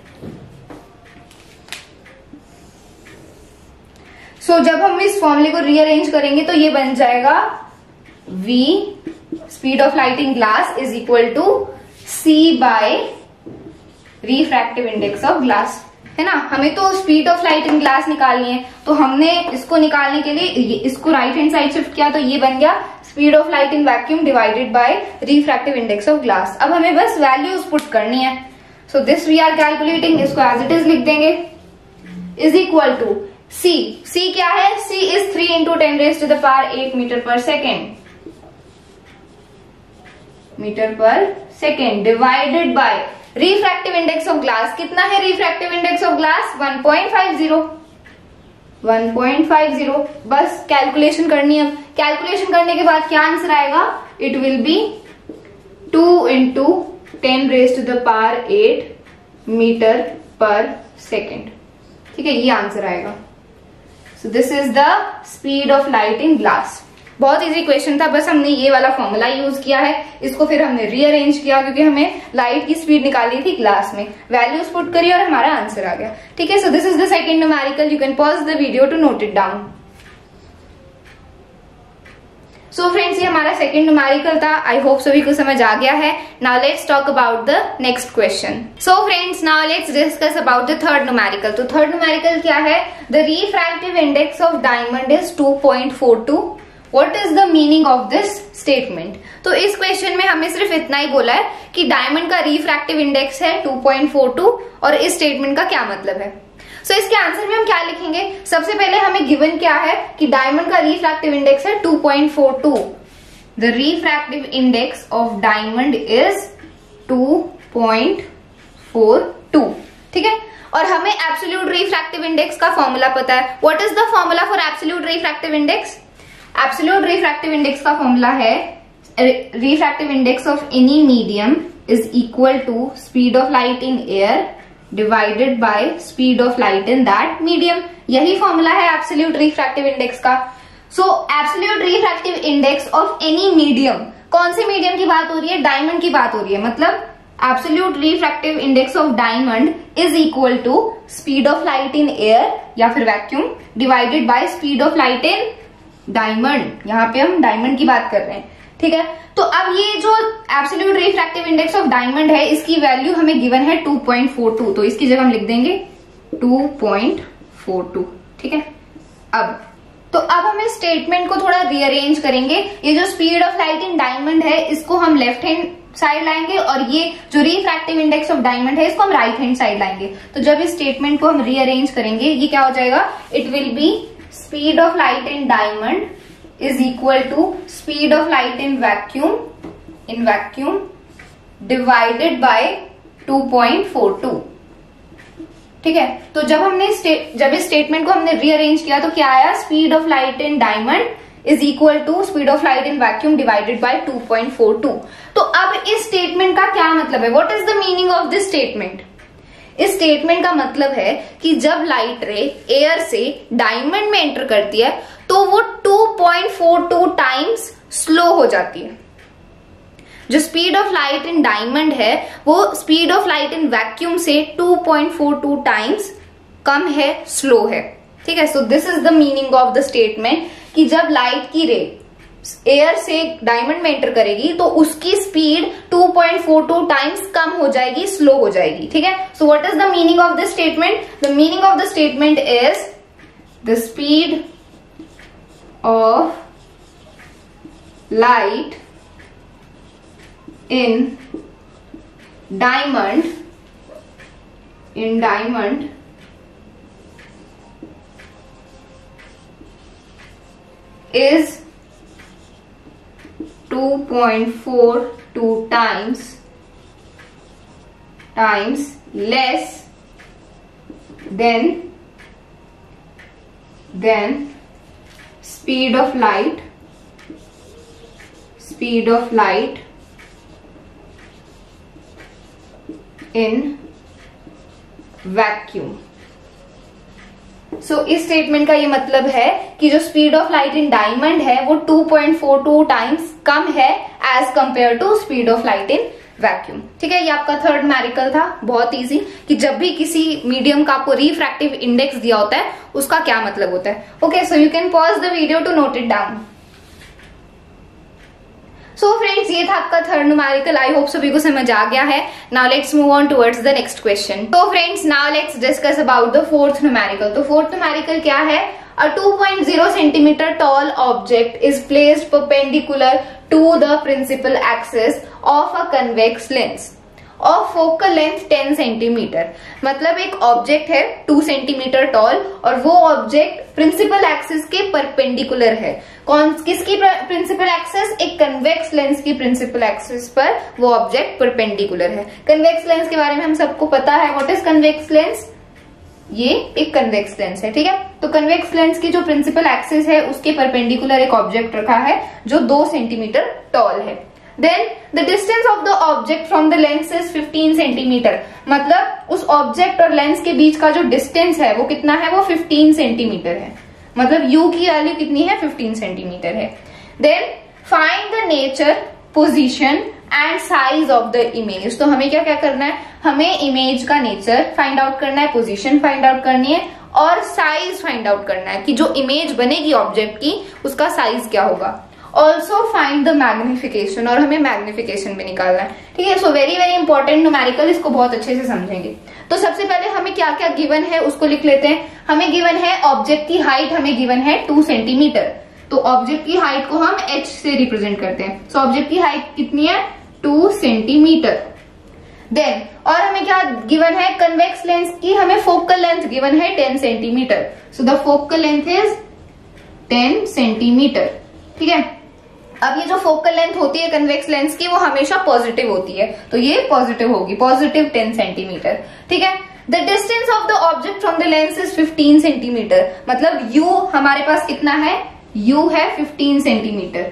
So जब हम इस फॉर्मूले को रीअरेंज करेंगे तो ये बन जाएगा V speed of light in glass is equal to C by refractive index of glass, है ना। हमें तो speed of light in glass निकालनी है, तो हमने इसको निकालने के लिए इसको राइट हैंड साइड शिफ्ट किया, तो ये बन गया speed of light in vacuum divided by refractive index of glass. अब हमें बस वैल्यूज पुट करनी है। So this we are calculating, इसको एज इट इज लिख देंगे, इज इक्वल टू C क्या है, C is 3 into 10⁻⁸ metre per second divided by refractive index of glass. कितना है रिफ्रैक्टिव इंडेक्स ऑफ ग्लास, 1.50। बस कैलकुलेशन करनी है। कैलकुलेशन करने के बाद क्या आंसर आएगा, it will be 2 into 10⁸ metre per second, ठीक है, ये आंसर आएगा। So this is the speed of light in glass. बहुत इजी क्वेश्चन था, बस हमने ये वाला फॉर्मूला यूज किया है, इसको फिर हमने रीअरेंज किया क्योंकि हमें लाइट की स्पीड निकालनी थी ग्लास में, वैल्यूज पुट करी और हमारा आंसर आ गया, ठीक है। So this is the second numerical, you can pause the video to note it down. So friends, ये हमारा सेकंड न्यूमेरिकल था, आई होप सभी को समझ आ गया है। Now let's talk about the next question. So friends, now let's discuss about the third numerical. तो थर्ड न्यूमेरिकल क्या है, the refractive index of diamond is 2.42। What is the meaning of this statement? तो इस question में हमें सिर्फ इतना ही बोला है कि डायमंड का रिफ्रैक्टिव इंडेक्स है 2.42 और इस स्टेटमेंट का क्या मतलब है। सो इसके आंसर में हम क्या लिखेंगे, सबसे पहले हमें गिवन क्या है कि डायमंड का रिफ्रैक्टिव इंडेक्स है 2.42। The refractive index of diamond is 2.42, ठीक है। और हमें एब्सोल्यूट रिफ्रैक्टिव इंडेक्स का फॉर्मूला पता है। What is the formula for absolute refractive index? Absolute refractive index का फॉर्मूला है refractive index of any medium is equal to speed of light in air divided by speed of light in that medium. यही formula है absolute refractive index का। So absolute refractive index of any medium, कौन से medium की बात हो रही है, डायमंड की बात हो रही है, मतलब absolute refractive index of diamond is equal to speed of light in air या फिर vacuum divided by speed of light in diamond. यहाँ पे हम डायमंड की बात कर रहे हैं, ठीक है। तो अब ये जो absolute refractive index of diamond है, इसकी वैल्यू हमें गिवन है 2.42, तो इसकी जगह हम लिख देंगे 2.42, ठीक है। अब हम इस स्टेटमेंट को थोड़ा रीअरेंज करेंगे। ये जो speed of light in diamond है, इसको हम लेफ्ट हैंड साइड लाएंगे और ये जो रिफ्रैक्टिव इंडेक्स ऑफ डायमंड है, इसको हम राइट हैंड साइड लाएंगे। तो जब इस स्टेटमेंट को हम रीअरेंज करेंगे, ये क्या हो जाएगा, it will be speed of light in diamond is equal to speed of light in vacuum divided by 2.42, ठीक है। तो जब इस स्टेटमेंट को हमने रीअरेंज किया तो क्या आया, speed of light in diamond is equal to speed of light in vacuum divided by 2.42। तो अब इस स्टेटमेंट का क्या मतलब है, what is the meaning of this statement? इस स्टेटमेंट का मतलब है कि जब लाइट रे एयर से डायमंड में एंटर करती है तो वो 2.42 टाइम्स स्लो हो जाती है। जो speed of light in diamond है वो speed of light in vacuum से 2.42 टाइम्स कम है, स्लो है, ठीक है। So this is the meaning of the statement कि जब लाइट की रे एयर से डायमंड में एंटर करेगी तो उसकी स्पीड 2.42 टाइम्स कम हो जाएगी, स्लो हो जाएगी, ठीक है। So what is the meaning of this statement? The meaning of the statement is the speed of light in diamond is 2.42 2 times less than speed of light in vacuum. So इस statement का ये मतलब है कि जो speed of light in diamond है वो 2.42 times कम है as compare to speed of light in vacuum. ठीक है, ये आपका थर्ड न्यूमेरिकल था, बहुत इजी, कि जब भी किसी मीडियम का आपको रिफ्रैक्टिव इंडेक्स दिया होता है उसका क्या मतलब होता है। Okay, so you can pause the video to note it down. So friends, ये था आपका थर्ड न्यूमेरिकल। आई होप सभी को समझ आ गया है। Now let's move on towards the next question. तो friends, now let's discuss about the fourth numerical. तो फोर्थ न्यूमेरिकल क्या है? A 2.0 centimeter tall object is placed perpendicular to the principal axis of a convex lens of focal length 10 centimeter। मतलब एक object है 2 centimetre toll और वो object principal axis के perpendicular है। किसकी प्रिंसिपल एक्सिस? एक कन्वेक्स लेंस की प्रिंसिपल एक्सिस पर वो ऑब्जेक्ट परपेंडिकुलर है। कन्वेक्स लेंस के बारे में हम सबको पता है। What is convex lens? ये एक कन्वेक्स लेंस है। ठीक है, तो कन्वेक्स लेंस की जो प्रिंसिपल एक्सिस है उसके परपेंडिकुलर एक ऑब्जेक्ट रखा है जो 2 सेंटीमीटर टॉल है। Then the distance of the object from the lens is 15 centimetre. मतलब उस ऑब्जेक्ट और लेंस के बीच का जो डिस्टेंस है वो कितना है? वो 15 सेंटीमीटर है। मतलब u की वैल्यू कितनी है? 15 सेंटीमीटर है। Then find the nature, position and size of the image. तो हमें क्या क्या करना है? हमें इमेज का नेचर फाइंड आउट करना है, पोजीशन फाइंड आउट करनी है और साइज फाइंड आउट करना है कि जो इमेज बनेगी ऑब्जेक्ट की उसका साइज क्या होगा। ऑल्सो फाइंड द मैग्निफिकेशन, और हमें मैग्निफिकेशन भी निकालना है। ठीक है, so very very important numerical, इसको बहुत अच्छे से समझेंगे। तो सबसे पहले हमें क्या क्या गिवन है उसको लिख लेते हैं। हमें गिवन है ऑब्जेक्ट की हाइट, हमें गिवन है 2 सेंटीमीटर। तो ऑब्जेक्ट की हाइट को हम h से रिप्रेजेंट करते हैं। सो ऑब्जेक्ट की हाइट कितनी है? 2 सेंटीमीटर। देन और हमें क्या गिवन है? कन्वेक्स लेंस की हमें फोकल लेंथ गिवन है 10 centimetre. So the focal length is 10 centimetre. ठीक है, अब ये जो फोकल लेंथ होती है कन्वेक्स लेंस की वो हमेशा पॉजिटिव होती है, तो ये पॉजिटिव होगी, पॉजिटिव 10 सेंटीमीटर। ठीक है, the distance of the object from the lens is 15 centimetre. मतलब u हमारे पास कितना है? u है 15 सेंटीमीटर।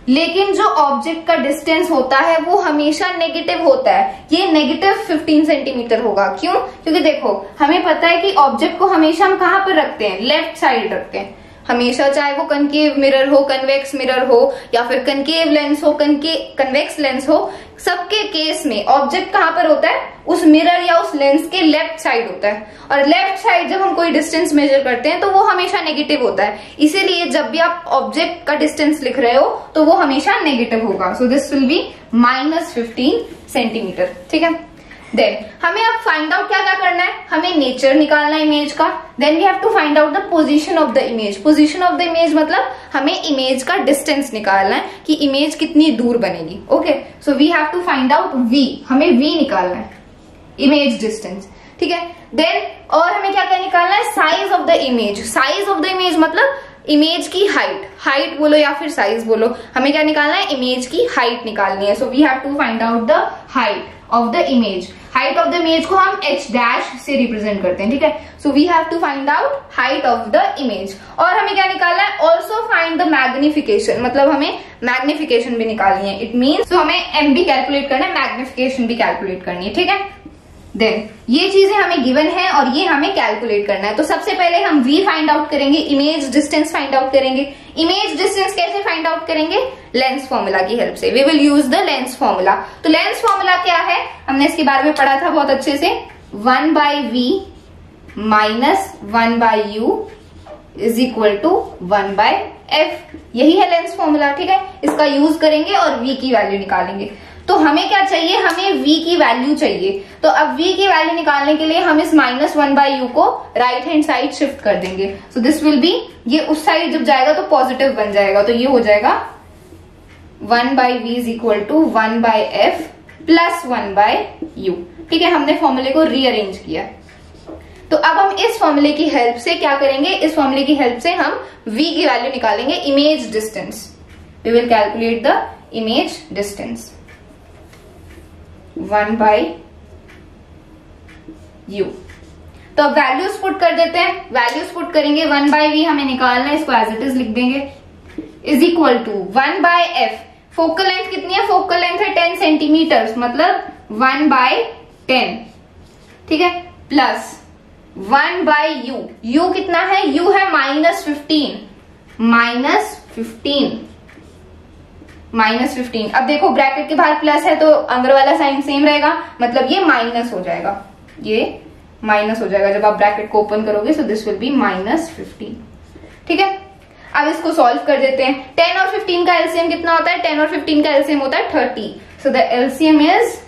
लेकिन जो ऑब्जेक्ट का डिस्टेंस होता है वो हमेशा नेगेटिव होता है। ये नेगेटिव 15 सेंटीमीटर होगा। क्यों? क्योंकि देखो हमें पता है कि ऑब्जेक्ट को हमेशा हम कहां पर रखते हैं? लेफ्ट साइड रखते हैं हमेशा, चाहे वो कनकेव मिरर हो, कन्वेक्स मिरर हो या फिर कनकेव लेंस हो, कन्वेक्स लेंस हो, सबके केस में ऑब्जेक्ट कहां पर होता है? उस मिरर या उस लेंस के लेफ्ट साइड होता है। और लेफ्ट साइड जब हम कोई डिस्टेंस मेजर करते हैं तो वो हमेशा नेगेटिव होता है। इसीलिए जब भी आप ऑब्जेक्ट का डिस्टेंस लिख रहे हो तो वो हमेशा नेगेटिव होगा। सो दिस विल बी -15 सेंटीमीटर। ठीक है, देन हमें अब फाइंड आउट क्या क्या करना है? हमें नेचर निकालना है इमेज का। Then we have to find out the position of the image. Position of the image मतलब हमें इमेज का डिस्टेंस निकालना है कि इमेज कितनी दूर बनेगी। Okay, so we have to find out v, हमें v निकालना है, इमेज डिस्टेंस। ठीक है, देन और हमें क्या क्या निकालना है? Size of the image. Size of the image मतलब इमेज की हाइट, हाइट बोलो या फिर साइज बोलो, हमें क्या निकालना है? इमेज की हाइट निकालनी है। So we have to find out the height of the image. Height of the image को हम h डैश से रिप्रेजेंट करते हैं। ठीक है, so we have to find out height of the image. और हमें क्या निकालना है? ऑल्सो फाइंड द मैग्निफिकेशन, मतलब हमें मैग्निफिकेशन भी निकालनी है। इट मीन्स हमें m भी कैलकुलेट करना है, मैग्निफिकेशन भी कैलकुलेट करनी है। ठीक है, देन ये चीजें हमें गिवन है और ये हमें कैलकुलेट करना है। तो सबसे पहले हम v फाइंड आउट करेंगे, इमेज डिस्टेंस फाइंड आउट करेंगे। इमेज डिस्टेंस कैसे फाइंड आउट करेंगे? लेंस फॉर्मूला की हेल्प से। We will use the lens formula. तो लेंस फॉर्मूला क्या है? हमने इसके बारे में पढ़ा था बहुत अच्छे से। 1/v minus 1/u is equal to 1/f। यही है लेंस फॉर्मूला। ठीक है, इसका यूज करेंगे और v की वैल्यू निकालेंगे। तो हमें क्या चाहिए? हमें v की वैल्यू चाहिए। तो अब v की वैल्यू निकालने के लिए हम इस -1/u को राइट हैंड साइड शिफ्ट कर देंगे। सो दिस विल बी, ये उस साइड जब जाएगा तो पॉजिटिव बन जाएगा, तो ये हो जाएगा 1/v is equal to 1/f plus 1/u। ठीक है, हमने फॉर्मूले को रीअरेंज किया। तो अब हम इस फॉर्मूले की हेल्प से क्या करेंगे? इस फॉर्मूले की हेल्प से हम v की वैल्यू निकालेंगे, image distance. We will calculate the image distance. 1/u। तो अब वैल्यूज पुट कर देते हैं। वैल्यूज पुट करेंगे 1/v हमें निकालना है, इसको एज इट इज लिख देंगे, is equal to 1/f। Focal length कितनी है? फोकल लेंथ है 10 सेंटीमीटर, मतलब 1/10, ठीक है, प्लस 1/u। u कितना है? u है -15, -15। अब देखो ब्रैकेट के बाहर प्लस है तो अंदर वाला साइन सेम रहेगा, मतलब ये माइनस हो जाएगा, ये माइनस हो जाएगा जब आप ब्रैकेट को ओपन करोगे। सो दिस विल बी -15, ठीक है। अब इसको सॉल्व कर देते हैं। 10 और 15 का एलसीएम कितना होता है? 10 और 15 का एलसीएम होता है 30। So the LCM is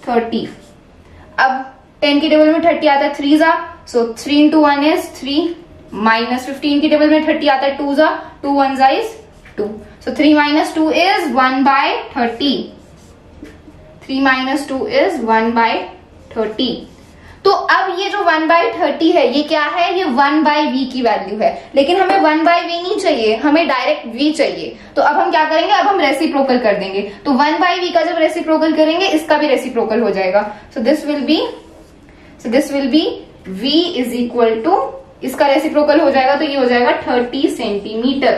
30। अब 10 की टेबल में 30 आता है 3 जा, सो 3 into 1 is 3, -15 की टेबल में 30 आता है 2 जा, 2 1 जा is 2, so 3 - 2 is 1/30। 3 - 2 is 1/30। तो अब ये जो 1/30 है ये क्या है? ये 1/v की वैल्यू है, लेकिन हमें 1/v नहीं चाहिए, हमें डायरेक्ट v चाहिए। तो अब हम क्या करेंगे? अब हम रेसिप्रोकल कर देंगे। तो 1/v का जब रेसिप्रोकल करेंगे इसका भी रेसिप्रोकल हो जाएगा। So this will be v is equal to, इसका रेसिप्रोकल हो जाएगा तो ये हो जाएगा 30 सेंटीमीटर।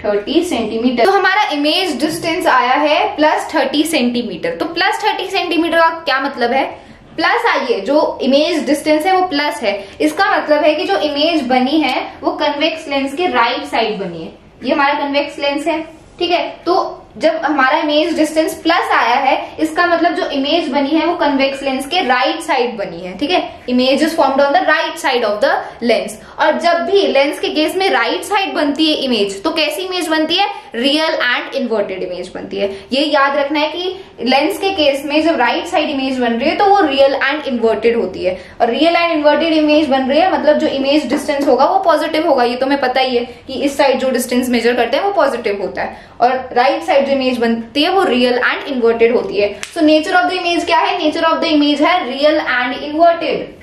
30 सेंटीमीटर। तो हमारा इमेज डिस्टेंस आया है +30 सेंटीमीटर। तो +30 सेंटीमीटर का क्या मतलब है? प्लस आइए, जो इमेज डिस्टेंस है वो प्लस है, इसका मतलब है कि जो इमेज बनी है वो कन्वेक्स लेंस के राइट साइड बनी है। ये हमारा कन्वेक्स लेंस है, ठीक है। तो जब हमारा इमेज डिस्टेंस प्लस आया है इसका मतलब जो इमेज बनी है वो कन्वेक्स लेंस के राइट साइड बनी है, ठीक है। Image is formed on the right side of the lens. और जब भी लेंस के केस में राइट साइड बनती है इमेज, तो कैसी इमेज बनती है? रियल एंड इन्वर्टेड इमेज बनती है। ये याद रखना है कि लेंस के केस में जब राइट साइड इमेज बन रही है तो वो रियल एंड इन्वर्टेड होती है। और रियल एंड इन्वर्टेड इमेज बन रही है मतलब जो इमेज डिस्टेंस होगा वो पॉजिटिव होगा। ये तो हमें पता ही है कि इस साइड जो डिस्टेंस मेजर करते हैं वो पॉजिटिव होता है, और राइट साइड जो इमेज बनती है वो रियल एंड इन्वर्टेड होती है। So nature of the image क्या है? नेचर ऑफ द इमेज है real and inverted,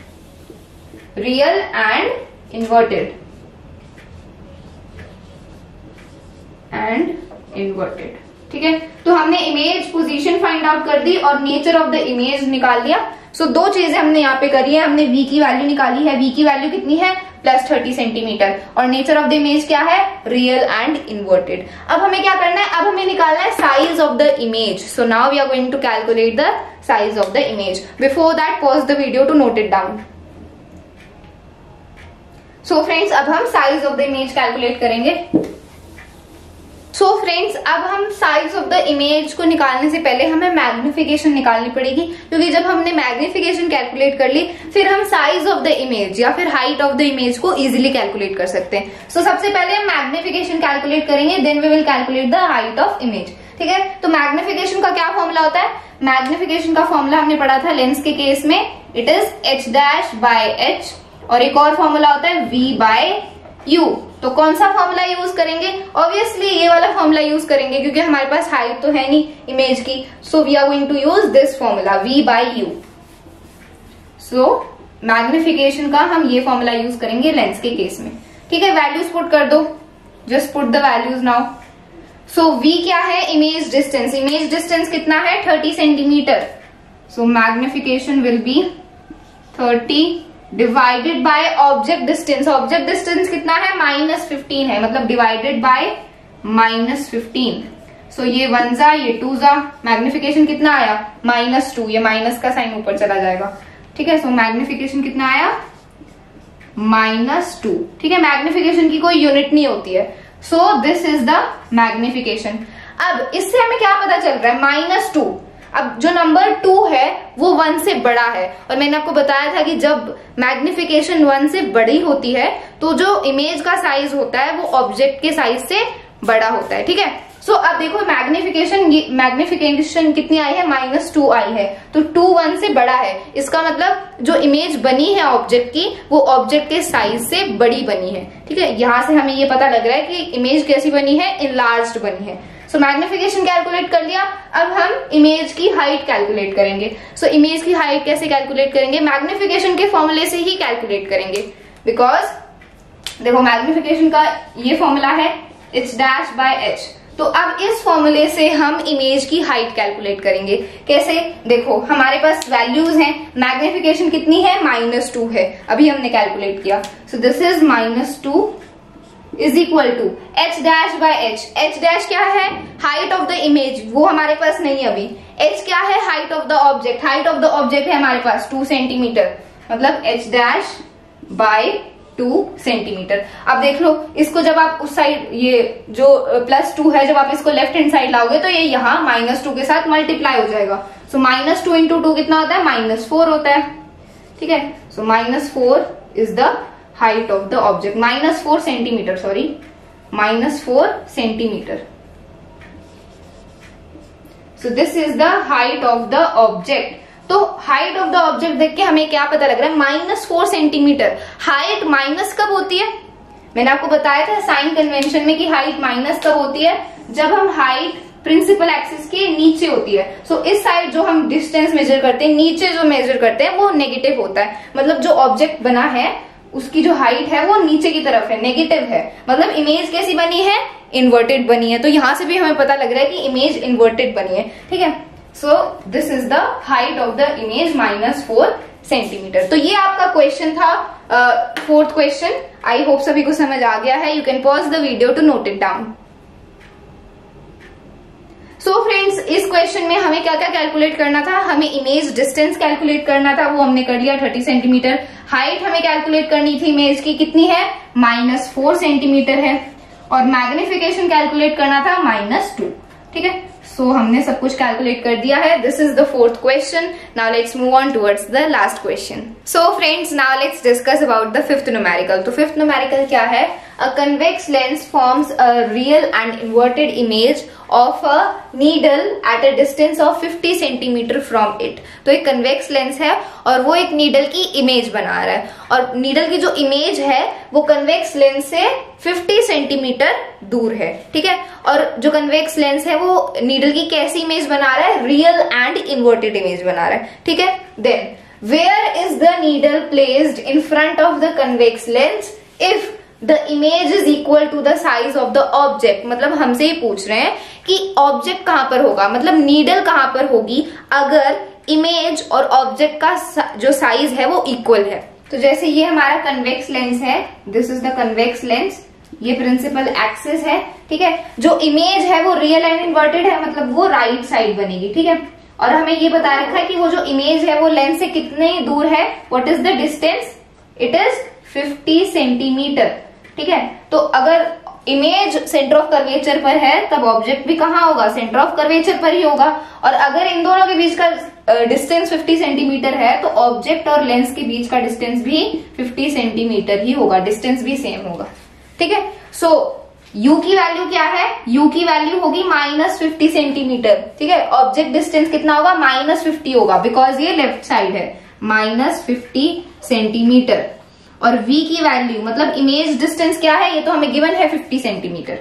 real and inverted ठीक है। तो हमने इमेज पोजीशन फाइंड आउट कर दी और नेचर ऑफ द इमेज निकाल लिया। सो दो चीजें हमने यहाँ पे करी है, हमने v की वैल्यू निकाली है। v की वैल्यू कितनी है? +30 सेंटीमीटर। और नेचर ऑफ द इमेज क्या है? Real and inverted. अब हमें क्या करना है? अब हमें निकालना है size of the image. So now we are going to calculate the size of the image. Before that pause the video to note it down. So friends, अब हम size of the image calculate करेंगे। So friends, अब हम size of the image को निकालने से पहले हमें मैग्निफिकेशन निकालनी पड़ेगी, क्योंकि जब हमने मैग्निफिकेशन कैलकुलेट कर ली फिर हम साइज ऑफ द इमेज या फिर हाइट ऑफ द इमेज को इजीली कैलकुलेट कर सकते हैं। सो सबसे पहले हम मैग्निफिकेशन कैलकुलेट करेंगे, then we will calculate the height of image, ठीक है। तो मैग्निफिकेशन का क्या फॉर्मूला होता है? मैग्निफिकेशन का फॉर्मूला हमने पढ़ा था लेंस के केस में, इट इज h'/h, और एक और फॉर्मूला होता है v/u। तो कौन सा फॉर्मूला यूज करेंगे? ऑब्वियसली ये वाला फॉर्मूला यूज करेंगे, क्योंकि हमारे पास हाइट तो है नहीं इमेज की। So we are going to use this formula v/u। So magnification का हम ये फॉर्मूला यूज करेंगे लेंस के केस में, ठीक है। वैल्यूज पुट कर दो, just put the values now. So v क्या है? Image distance. इमेज डिस्टेंस कितना है? 30 centimetre. So magnification will be 30 divided by object distance. Object distance कितना है? -15 है, मतलब डिवाइडेड बाय -15। सो ये 1 जा, ये 2 जा। मैग्निफिकेशन कितना आया? -2। ये माइनस का साइन ऊपर चला जाएगा, ठीक है। सो मैग्निफिकेशन कितना आया? -2, ठीक है। मैग्निफिकेशन की कोई यूनिट नहीं होती है। So this is the magnification. अब इससे हमें क्या पता चल रहा है? -2। अब जो नंबर 2 है वो 1 से बड़ा है, और मैंने आपको बताया था कि जब मैग्निफिकेशन 1 से बड़ी होती है तो जो इमेज का साइज होता है वो ऑब्जेक्ट के साइज से बड़ा होता है, ठीक है। सो अब देखो मैग्निफिकेशन कितनी आई है? -2 आई है। तो 2 1 से बड़ा है, इसका मतलब जो इमेज बनी है ऑब्जेक्ट की वो ऑब्जेक्ट के साइज से बड़ी बनी है, ठीक है। यहां से हमें ये पता लग रहा है कि इमेज कैसी बनी है? इनलार्ज्ड बनी है। सो मैग्निफिकेशन कैलकुलेट कर लिया। अब हम इमेज की हाइट कैलकुलेट करेंगे। सो इमेज की हाइट कैसे कैलकुलेट करेंगे? मैग्निफिकेशन के फॉर्मूले से ही कैलकुलेट करेंगे, बिकॉज देखो मैग्निफिकेशन का ये फॉर्मूला है h'/h। तो अब इस फॉर्मूले से हम इमेज की हाइट कैलकुलेट करेंगे। कैसे? देखो हमारे पास वैल्यूज हैं, मैग्निफिकेशन कितनी है, -2 है, अभी हमने कैलकुलेट किया। So this is -2 is equal to h dash by h। h dash क्या है? हाइट ऑफ द इमेज, वो हमारे पास नहीं है अभी। h क्या है? Height of the object. Height of the object है हमारे पास 2 सेंटीमीटर, मतलब h डैश बाय 2 सेंटीमीटर। अब देख लो इसको, जब आप उस साइड, ये जो +2 है, जब आप इसको लेफ्ट हैंड साइड लाओगे तो ये यहाँ -2 के साथ मल्टीप्लाई हो जाएगा। सो -2 इंटू 2 कितना होता है? -4 होता है। ठीक है, सो -4 is the height of the object, -4 centimetre, sorry -4 centimetre. So this is the height of the object. तो हाइट ऑफ द ऑब्जेक्ट देख के हमें क्या पता लग रहा है? -4 सेंटीमीटर। हाइट माइनस कब होती है? मैंने आपको बताया था साइन कन्वेंशन में कि हाइट माइनस कब होती है? जब हम हाइट प्रिंसिपल एक्सिस के नीचे होती है। सो इस साइड जो हम डिस्टेंस मेजर करते हैं, नीचे जो मेजर करते हैं वो नेगेटिव होता है। मतलब जो ऑब्जेक्ट बना है उसकी जो हाइट है वो नीचे की तरफ है, नेगेटिव है। मतलब इमेज कैसी बनी है? इन्वर्टेड बनी है। तो यहां से भी हमें पता लग रहा है कि इमेज इन्वर्टेड बनी है। ठीक है, so this is the height of the image -4 centimetre. तो ये आपका क्वेश्चन था, 4th क्वेश्चन। आई होप सभी को समझ आ गया है। You can pause the video to note it down. So friends, इस क्वेश्चन में हमें क्या क्या कैलकुलेट करना था? हमें इमेज डिस्टेंस कैलकुलेट करना था, वो हमने कर लिया 30 सेंटीमीटर। हाइट हमें कैलकुलेट करनी थी इमेज की, कितनी है? -4 सेंटीमीटर है। और मैग्निफिकेशन कैलकुलेट करना था -2। ठीक है, सो हमने सब कुछ कैलकुलेट कर दिया है। This is the 4th question. Now let's move on towards the last question. So friends, now let's discuss about the 5th numerical. तो 5th न्यूमेरिकल क्या है? A convex lens forms a real and inverted image of a needle at a distance of 50 centimetre from it। तो एक convex lens है और वो एक needle की इमेज बना रहा है, और नीडल की जो इमेज है वो कन्वेक्स लेंस से 50 सेंटीमीटर दूर है। ठीक है, और जो कन्वेक्स लेंस है वो नीडल की कैसी इमेज बना रहा है? रियल एंड इन्वर्टेड इमेज बना रहा है। ठीक है, then where is the needle placed in front of the convex lens if the image is equal to the size of the object. मतलब हमसे ही पूछ रहे हैं कि ऑब्जेक्ट कहां पर होगा, मतलब नीडल कहां पर होगी अगर इमेज और ऑब्जेक्ट का जो साइज है वो इक्वल है। तो जैसे ये हमारा कन्वेक्स लेंस है, this is the convex lens, ये प्रिंसिपल एक्सिस है। ठीक है, जो इमेज है वो रियल एंड इन्वर्टेड है, मतलब वो राइट साइड बनेगी। ठीक है, और हमें ये बता रखा है कि वो जो इमेज है वो लेंस से कितने दूर है? What is the distance? It is 50 centimetre. ठीक है, तो अगर इमेज सेंटर ऑफ कर्वेचर पर है तब ऑब्जेक्ट भी कहाँ होगा? सेंटर ऑफ कर्वेचर पर ही होगा। और अगर इन दोनों के बीच का डिस्टेंस 50 सेंटीमीटर है तो ऑब्जेक्ट और लेंस के बीच का डिस्टेंस भी 50 सेंटीमीटर ही होगा, डिस्टेंस भी सेम होगा। ठीक है, सो u की वैल्यू क्या है? u की वैल्यू होगी -50 सेंटीमीटर। ठीक है, ऑब्जेक्ट डिस्टेंस कितना होगा? -50 होगा, बिकॉज ये लेफ्ट साइड है, -50 सेंटीमीटर। और v की वैल्यू मतलब इमेज डिस्टेंस क्या है? ये तो हमें गिवन है 50 सेंटीमीटर।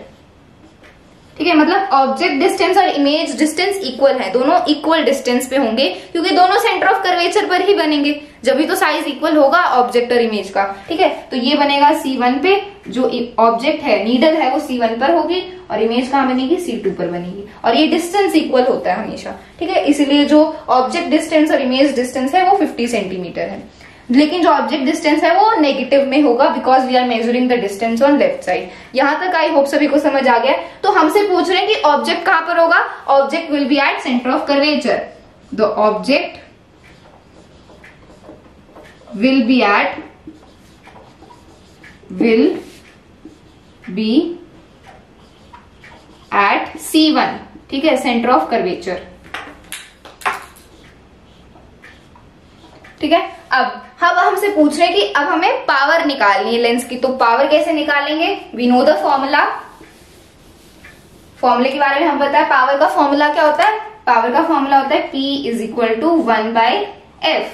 ठीक है, मतलब ऑब्जेक्ट डिस्टेंस और इमेज डिस्टेंस इक्वल है, दोनों इक्वल डिस्टेंस पे होंगे क्योंकि दोनों सेंटर ऑफ कर्वेचर पर ही बनेंगे, जब भी तो साइज इक्वल होगा ऑब्जेक्ट और इमेज का। ठीक है, तो ये बनेगा C1 पे, जो ऑब्जेक्ट है नीडल है वो C1 पर होगी और इमेज कहाँ बनेगी? C2 पर बनेगी। और ये डिस्टेंस इक्वल होता है हमेशा। ठीक है, इसलिए जो ऑब्जेक्ट डिस्टेंस और इमेज डिस्टेंस है वो 50 सेंटीमीटर है, लेकिन जो ऑब्जेक्ट डिस्टेंस है वो नेगेटिव में होगा because we are measuring the distance on left side. यहां तक आई होप सभी को समझ आ गया। तो हमसे पूछ रहे हैं कि ऑब्जेक्ट कहां पर होगा? Object will be at centre of curvature. The object will be at C1। ठीक है, सेंटर ऑफ कर्वेचर। ठीक है, अब हमसे पूछ रहे हैं कि अब हमें पावर निकालनी है लेंस की। तो पावर कैसे निकालेंगे? We know the formula. फॉर्मूले के बारे में हम पता है, पावर का फॉर्मूला क्या होता है? पावर का फॉर्मूला होता है P = 1/f।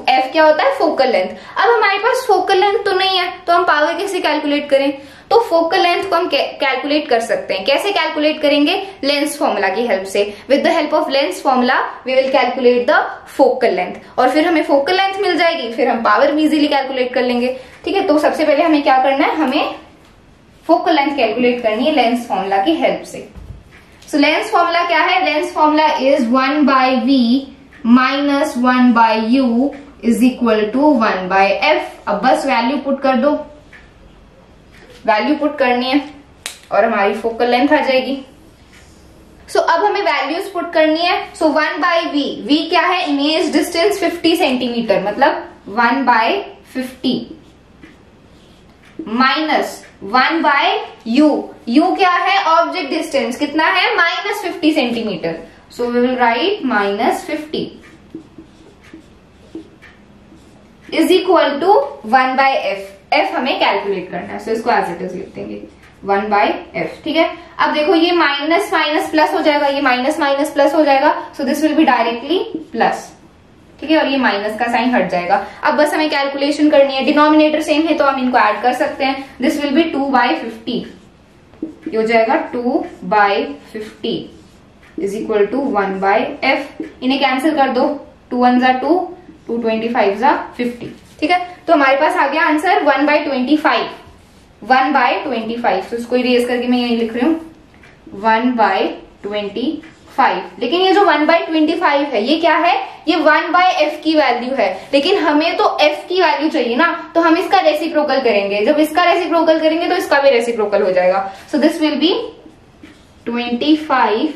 f क्या होता है? Focal length. अब हमारे पास फोकल लेंथ तो नहीं है, तो हम पावर कैसे कैलकुलेट करें? तो फोकल लेंथ को हम कैलकुलेट कर सकते हैं। कैसे कैलकुलेट करेंगे? लेंस फॉर्मूला की हेल्प से। With the help of lens formula we will calculate the focal length, और फिर हमें फोकल लेंथ मिल जाएगी, फिर हम पावर भी इजीली कैलकुलेट कर लेंगे। ठीक है, तो सबसे पहले हमें क्या करना है? हमें फोकल लेंथ कैलकुलेट करनी है लेंस फॉर्मूला की हेल्प से। सो लेंस फॉर्मूला क्या है? Lens formula is 1/v minus 1/u is equal to 1/f। अब बस वैल्यू पुट कर दो, वैल्यू पुट करनी है और हमारी फोकल लेंथ आ जाएगी। सो अब हमें वैल्यूज पुट करनी है। सो 1/v, v क्या है? इमेज डिस्टेंस 50 सेंटीमीटर, मतलब 1/50 माइनस 1/u, u क्या है? ऑब्जेक्ट डिस्टेंस कितना है? -50 centimetre. So we will write -50 is equal to 1/f। f हमें कैलकुलेट करना है, सो इसको एज इट इज लिख देंगे 1/f। ठीक है, अब देखो ये माइनस माइनस प्लस हो जाएगा, ये माइनस माइनस प्लस हो जाएगा, so this will be directly plus. ठीक है, और ये माइनस का साइन हट जाएगा। अब बस हमें कैलकुलेशन करनी है, डिनोमिनेटर सेम है तो हम इनको ऐड कर सकते हैं। दिस विल बी 2/50, ये हो जाएगा 2/50 इज इक्वल टू 1/f। इन्हें कैंसिल कर दो, 2 1 जा 2, 2 25 जा 50। ठीक है, तो हमारे पास आ गया आंसर 1/25, 1/25। तो इसको इरेज करके मैं यही लिख रही हूँ 1/25। लेकिन ये जो 1/25 है ये क्या है? ये 1/f की वैल्यू है, लेकिन हमें तो f की वैल्यू चाहिए ना, तो हम इसका रेसिप्रोकल करेंगे। जब इसका रेसिप्रोकल करेंगे तो इसका भी रेसिप्रोकल हो जाएगा। So this will be 25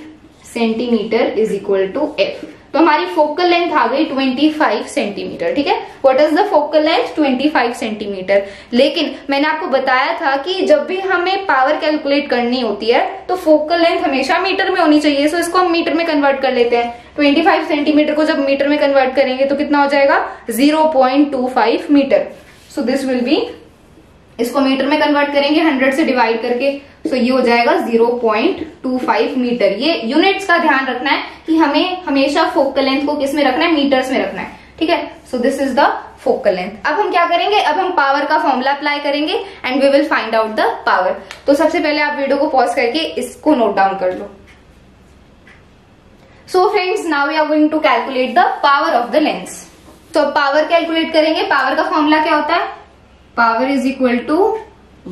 centimetre is equal to f। तो हमारी फोकल लेंथ आ गई 25 सेंटीमीटर। ठीक है, what is the focal length? 25 centimetre. लेकिन मैंने आपको बताया था कि जब भी हमें पावर कैलकुलेट करनी होती है तो फोकल लेंथ हमेशा मीटर में होनी चाहिए। सो इसको हम मीटर में कन्वर्ट कर लेते हैं। 25 सेंटीमीटर को जब मीटर में कन्वर्ट करेंगे तो कितना हो जाएगा? 0.25 metre. So this will be, इसको मीटर में कन्वर्ट करेंगे 100 से डिवाइड करके, सो ये हो जाएगा 0.25 मीटर। ये यूनिट्स का ध्यान रखना है कि हमें हमेशा फोकल लेंथ को किस में रखना है? मीटर्स में रखना है। ठीक है, so this is the focal length. अब हम क्या करेंगे? अब हम पावर का फॉर्मूला अप्लाई करेंगे and we will find out the power. तो सबसे पहले आप वीडियो को पॉज करके इसको नोट डाउन कर लो। So friends, now we are going to calculate the power of the lens. तो पावर कैलकुलेट करेंगे। पावर का फॉर्मूला क्या होता है? Power is equal to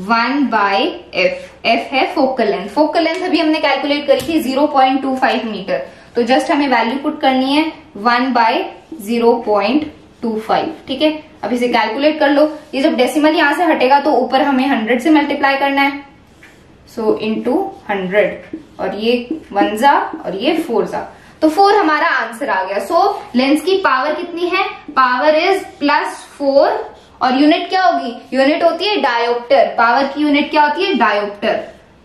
1/f। f है फोकल लेंथ। फोकल लेंथ अभी हमने कैलकुलेट करी थी 0.25 मीटर, तो जस्ट हमें वैल्यू पुट करनी है 1/0.25। ठीक है, अब इसे कैलकुलेट कर लो। ये जब डेसिमल यहां से हटेगा तो ऊपर हमें 100 से मल्टीप्लाई करना है, सो इंटू 100, और ये 1 जा और ये 4 जा, तो 4 हमारा आंसर आ गया। सो लेंस की पावर कितनी है? पावर इज +4, और यूनिट क्या होगी? यूनिट होती है डायोप्टर। पावर की यूनिट क्या होती है? डायोप्टर,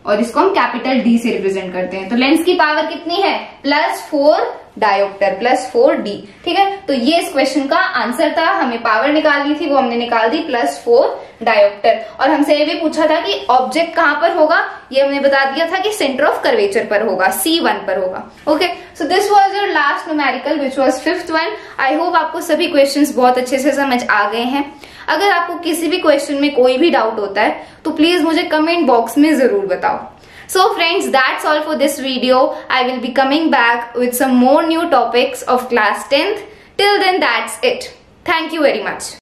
और इसको हम कैपिटल D से रिप्रेजेंट करते हैं। तो लेंस की पावर कितनी है? +4 डायोप्टर, +4D। ठीक है, तो ये इस क्वेश्चन का आंसर था। हमें पावर निकालनी थी, वो हमने निकाल दी, +4 डायोप्टर। और हमसे ये भी पूछा था कि ऑब्जेक्ट कहां पर होगा? ये हमने बता दिया था कि सेंटर ऑफ कर्वेचर पर होगा, C1 पर होगा। Okay, so this was your last numerical which was 5th one. I hope आपको सभी क्वेश्चंस बहुत अच्छे से समझ आ गए हैं। अगर आपको किसी भी क्वेश्चन में कोई भी डाउट होता है तो प्लीज मुझे कमेंट बॉक्स में जरूर बताओ। So friends, that's all for this video. I will be coming back with some more new topics of class 10th. Till then, that's it. Thank you very much.